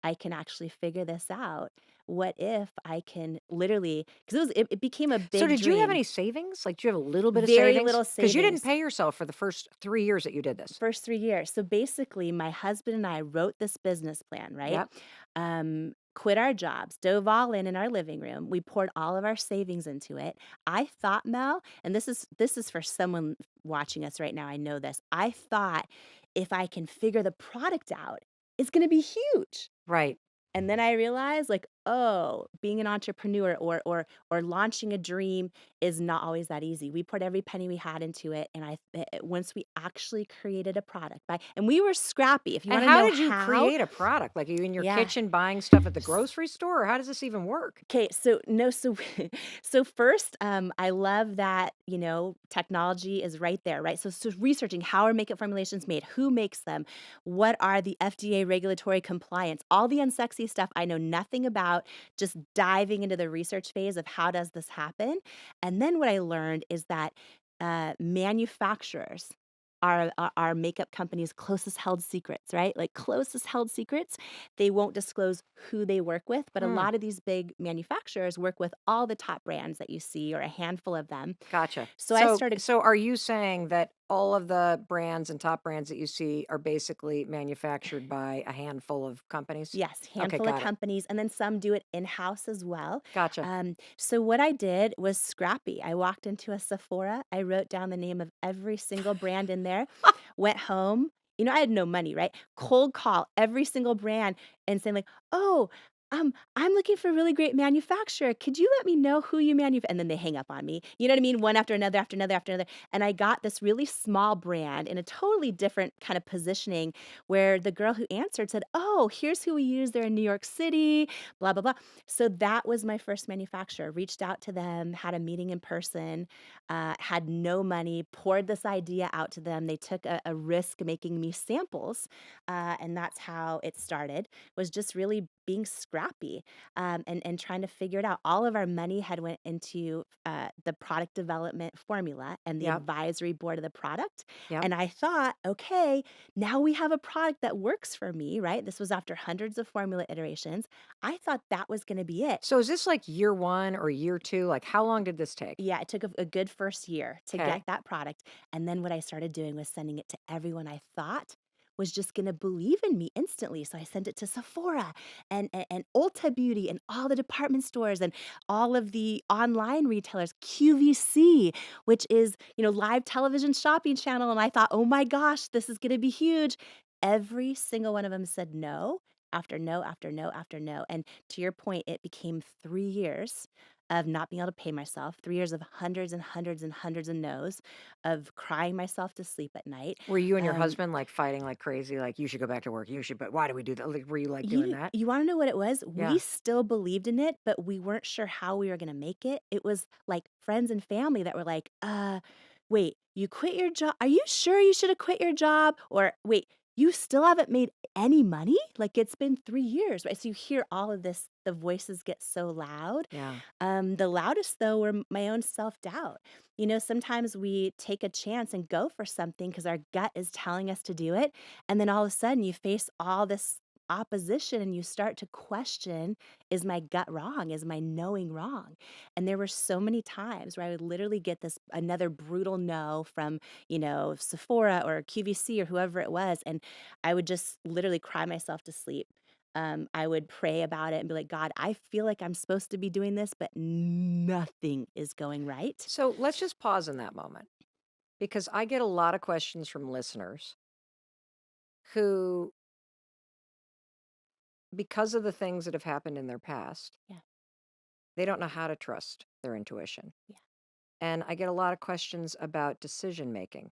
I can actually figure this out. What if I can literally, because it became a So big did you have dream. any savings? Like, do you have a little bit of Very savings? little Because you didn't savings. pay yourself for the first 3 years that you did this. First 3 years. So basically, my husband and I wrote this business plan, right? Yep. Quit our jobs, dove all in our living room. We poured all of our savings into it. I thought, Mel, and this is for someone watching us right now. I know this. I thought if I can figure the product out, it's going to be huge. Right. And then I realized like, oh, being an entrepreneur or launching a dream is not always that easy. We put every penny we had into it and once we actually created a product and we were scrappy. If you And want to how know did you how, create a product? Like, are you in your yeah. kitchen buying stuff at the grocery store, or how does this even work? Okay, so no, so so first, I love that technology is right there, right? So researching how are makeup formulations made, who makes them, what are the FDA regulatory compliance, all the unsexy stuff I know nothing about. Just diving into the research phase of how does this happen, and then what I learned is that manufacturers are makeup companies' closest held secrets, right? Like closest held secrets. They won't disclose who they work with, but a Mm, lot of these big manufacturers work with all the top brands that you see or a handful of them. gotcha. So I So, started, so are you saying that all of the brands and top brands that you see are basically manufactured by a handful of companies? yes, Okay, handful of got it. companies, and then some do it in-house as well. Gotcha. So what I did was scrappy. I walked into a Sephora. I wrote down the name of every single brand in there, went home. I had no money, right? Cold call every single brand and saying like, "Oh, I'm looking for a really great manufacturer. Could you let me know who you manufacture?" And then they hang up on me. You know what I mean? One after another, after another, after another. And I got this really small brand in a totally different kind of positioning where the girl who answered said, "Oh, here's who we use. They're in New York City, blah, blah, blah." So that was my first manufacturer. Reached out to them, had a meeting in person, had no money, poured this idea out to them. They took a risk making me samples. And that's how it started, was just really being scrappy and trying to figure it out. All of our money had went into the product development formula and the Yep. advisory board of the product. Yep. And I thought, okay, now we have a product that works for me, right? This was after hundreds of formula iterations. I thought that was going to be it. So is this like year one or year two? Like, how long did this take? Yeah, it took a good first year to get Okay. that product. And then what I started doing was sending it to everyone I thought was just going to believe in me instantly. So I sent it to Sephora and Ulta Beauty and all the department stores and all of the online retailers, QVC, which is, live television shopping channel. And I thought, oh my gosh, this is going to be huge. Every single one of them said no after no after no after no. And to your point, it became 3 years of not being able to pay myself, 3 years of hundreds and hundreds and hundreds of no's, of crying myself to sleep at night. Were you and your Um, husband like fighting like crazy? Like, you should go back to work. You should, but why do we do that? Like, were you like doing you that? you wanna know what it was? We Yeah. still believed in it, but we weren't sure how we were gonna make it. It was like friends and family that were like, wait, you quit your job? Are you sure you should have quit your job?" Or, "Wait, you still haven't made any money? Like, it's been 3 years," right? So you hear all of this, the voices get so loud. Yeah. The loudest, though, were my own self-doubt. Sometimes we take a chance and go for something because our gut is telling us to do it, and then all of a sudden you face all this opposition and you start to question, is my gut wrong? Is my knowing wrong? And there were so many times where I would literally get this another brutal no from, Sephora or QVC or whoever it was. And I would just literally cry myself to sleep. I would pray about it and be like, God, I feel like I'm supposed to be doing this, but nothing is going right. So let's just pause in that moment because I get a lot of questions from listeners who, because of the things that have happened in their past, Yeah. they don't know how to trust their intuition. Yeah. And I get a lot of questions about decision making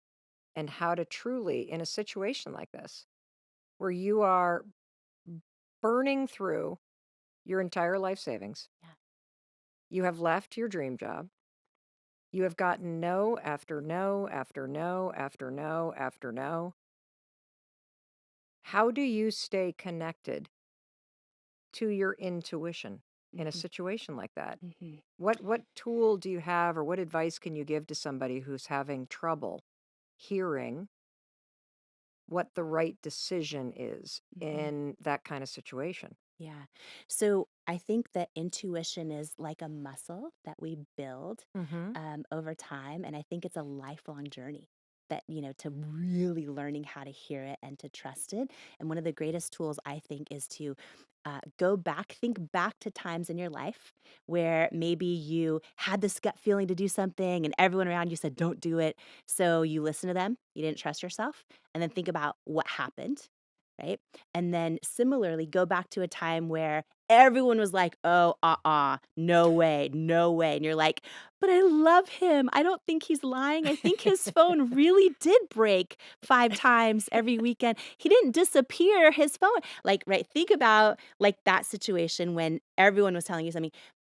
and how to truly, in a situation like this, where you are burning through your entire life savings, Yeah. you have left your dream job, you have gotten no after no after no after no after no. How do you stay connected to your intuition in a Mhm. situation like that? Mhm. What tool do you have or what advice can you give to somebody who's having trouble hearing what the right decision is Mhm. in that kind of situation? Yeah. So I think that intuition is like a muscle that we build Mm-hmm. over time. And I think it's a lifelong journey that, to really learning how to hear it and to trust it. And one of the greatest tools I think is to go back, think back to times in your life where maybe you had this gut feeling to do something and everyone around you said, don't do it. So you listen to them, you didn't trust yourself, and then think about what happened. Right. And then similarly, go back to a time where everyone was like, oh, no way, no way. And you're like, but I love him. I don't think he's lying. I think his phone really did break 5 times every weekend. He didn't disappear his phone. Like, right, think about like that situation when everyone was telling you something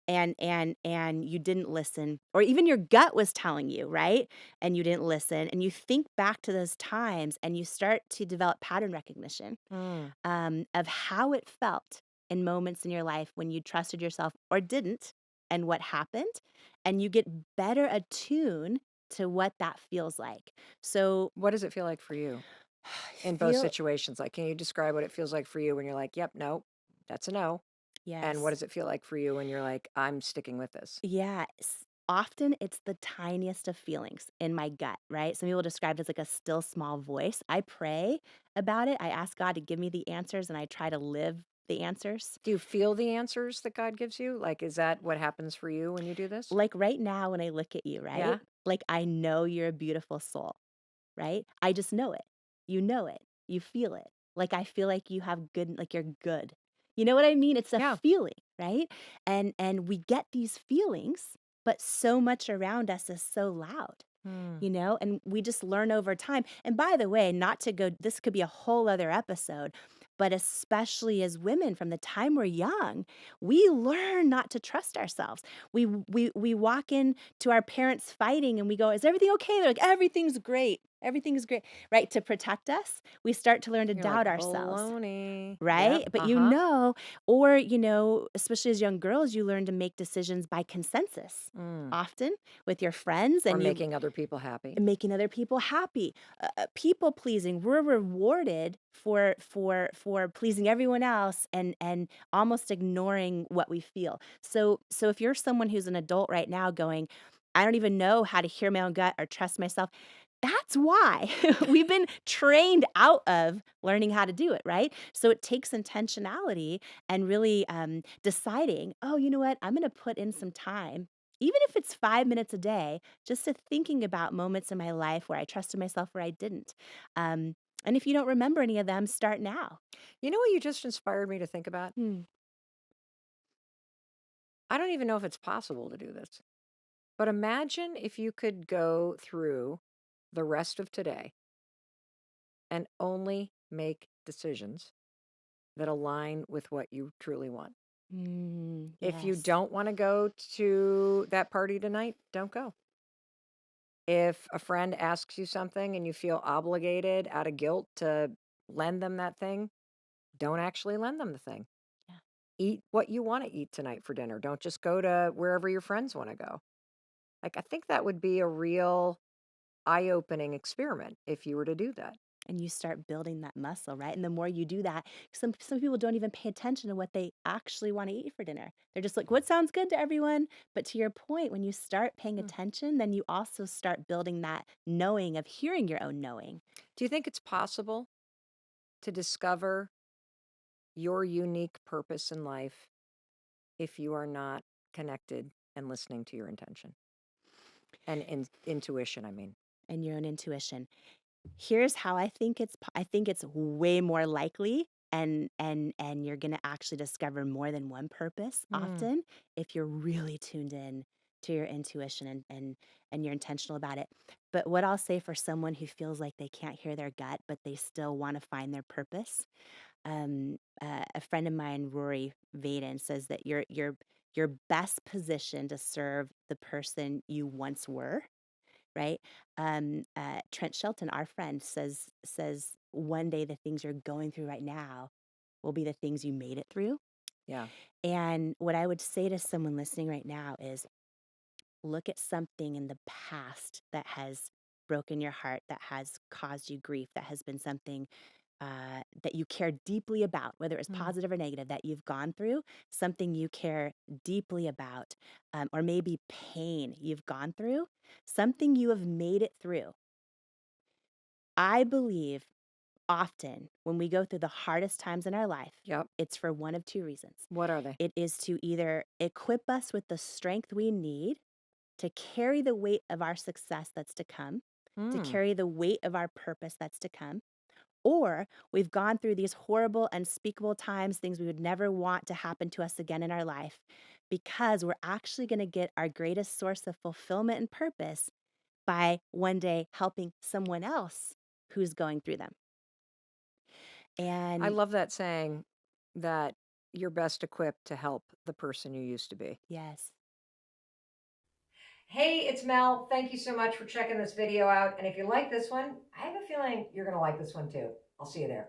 and you didn't listen, or even your gut was telling you, right? And you didn't listen, and you think back to those times and you start to develop pattern recognition Mm. of how it felt in moments in your life when you trusted yourself or didn't, and what happened. And you get better attuned to what that feels like. So, What does it feel like for you I in both feel, situations? Like, can you describe what it feels like for you when you're like, yep, no, that's a no? And what yes. does it feel like for you when you're like, I'm sticking with this? Yeah. Often it's the tiniest of feelings in my gut, right? Some people describe it as like a still small voice. I pray about it. I ask God to give me the answers and I try to live the answers. Do you feel the answers that God gives you? Like, is that what happens for you when you do this? Like right now, when I look at you, right? Yeah. Like I know you're a beautiful soul, right? I just know it. You know it. You feel it. Like I feel like you have good, like you're good. You know what I mean? It's a Yeah. feeling, right? And we get these feelings, but so much around us is so loud. Hmm. And we just learn over time. And by the way, not to go, this could be a whole other episode, but especially as women from the time we're young, we learn not to trust ourselves. We walk in to our parents fighting and we go, is everything okay? They're like, everything's great. Everything is great, right? To protect us, we start to learn to You're doubt like, ourselves. baloney. Right? Yep. But Uh-huh. or, especially as young girls, you learn to make decisions by consensus Mm. often with your friends, Or and making other people happy. making other people happy. People pleasing. We're rewarded for pleasing everyone else and almost ignoring what we feel. So if you're someone who's an adult right now going, I don't even know how to hear my own gut or trust myself, that's why we've been trained out of learning how to do it, right? So it takes intentionality and really deciding, oh, you know what? I'm going to put in some time, even if it's 5 minutes a day, just to thinking about moments in my life where I trusted myself, where I didn't. And if you don't remember any of them, start now. You know what you just inspired me to think about? Hmm. I don't even know if it's possible to do this, but imagine if you could go through the rest of today and only make decisions that align with what you truly want. If you Yes. don't want to go to that party tonight, don't go. If a friend asks you something and you feel obligated out of guilt to lend them that thing, don't actually lend them the thing. Yeah. Eat what you want to eat tonight for dinner. Don't just go to wherever your friends want to go. Like, I think that would be a real eye opening experiment if you were to do that. and you start building that muscle, right? And the more you do that, some people don't even pay attention to what they actually want to eat for dinner. They're just like, what sounds good to everyone? But to your point, when you start paying attention, then you also start building that knowing of hearing your own knowing. Do you think it's possible to discover your unique purpose in life if you are not connected and listening to your intention and intuition, I mean? And your own intuition. Here's how I think I think it's way more likely, and you're going to actually discover more than one purpose often if you're really tuned in to your intuition and you're intentional about it. But what I'll say for someone who feels like they can't hear their gut but they still want to find their purpose, a friend of mine, Rory Vaden, says that you're best positioned to serve the person you once were, right? Trent Shelton, our friend, says one day the things you're going through right now will be the things you made it through. Yeah. And what I would say to someone listening right now is look at something in the past that has broken your heart, that has caused you grief, that has been something that you care deeply about, whether it's positive or negative, that you've gone through, something you care deeply about, or maybe pain you've gone through, something you have made it through. I believe often when we go through the hardest times in our life, Yep. it's for one of two reasons. What are they? It is to either equip us with the strength we need to carry the weight of our success that's to come, to carry the weight of our purpose that's to come, or we've gone through these horrible, unspeakable times, things we would never want to happen to us again in our life, because we're actually going to get our greatest source of fulfillment and purpose by one day helping someone else who's going through them. I And love that saying that you're best equipped to help the person you used to be. yes. Hey, it's Mel. Thank you so much for checking this video out. And if you like this one, I have a feeling you're going to like this one too. I'll see you there.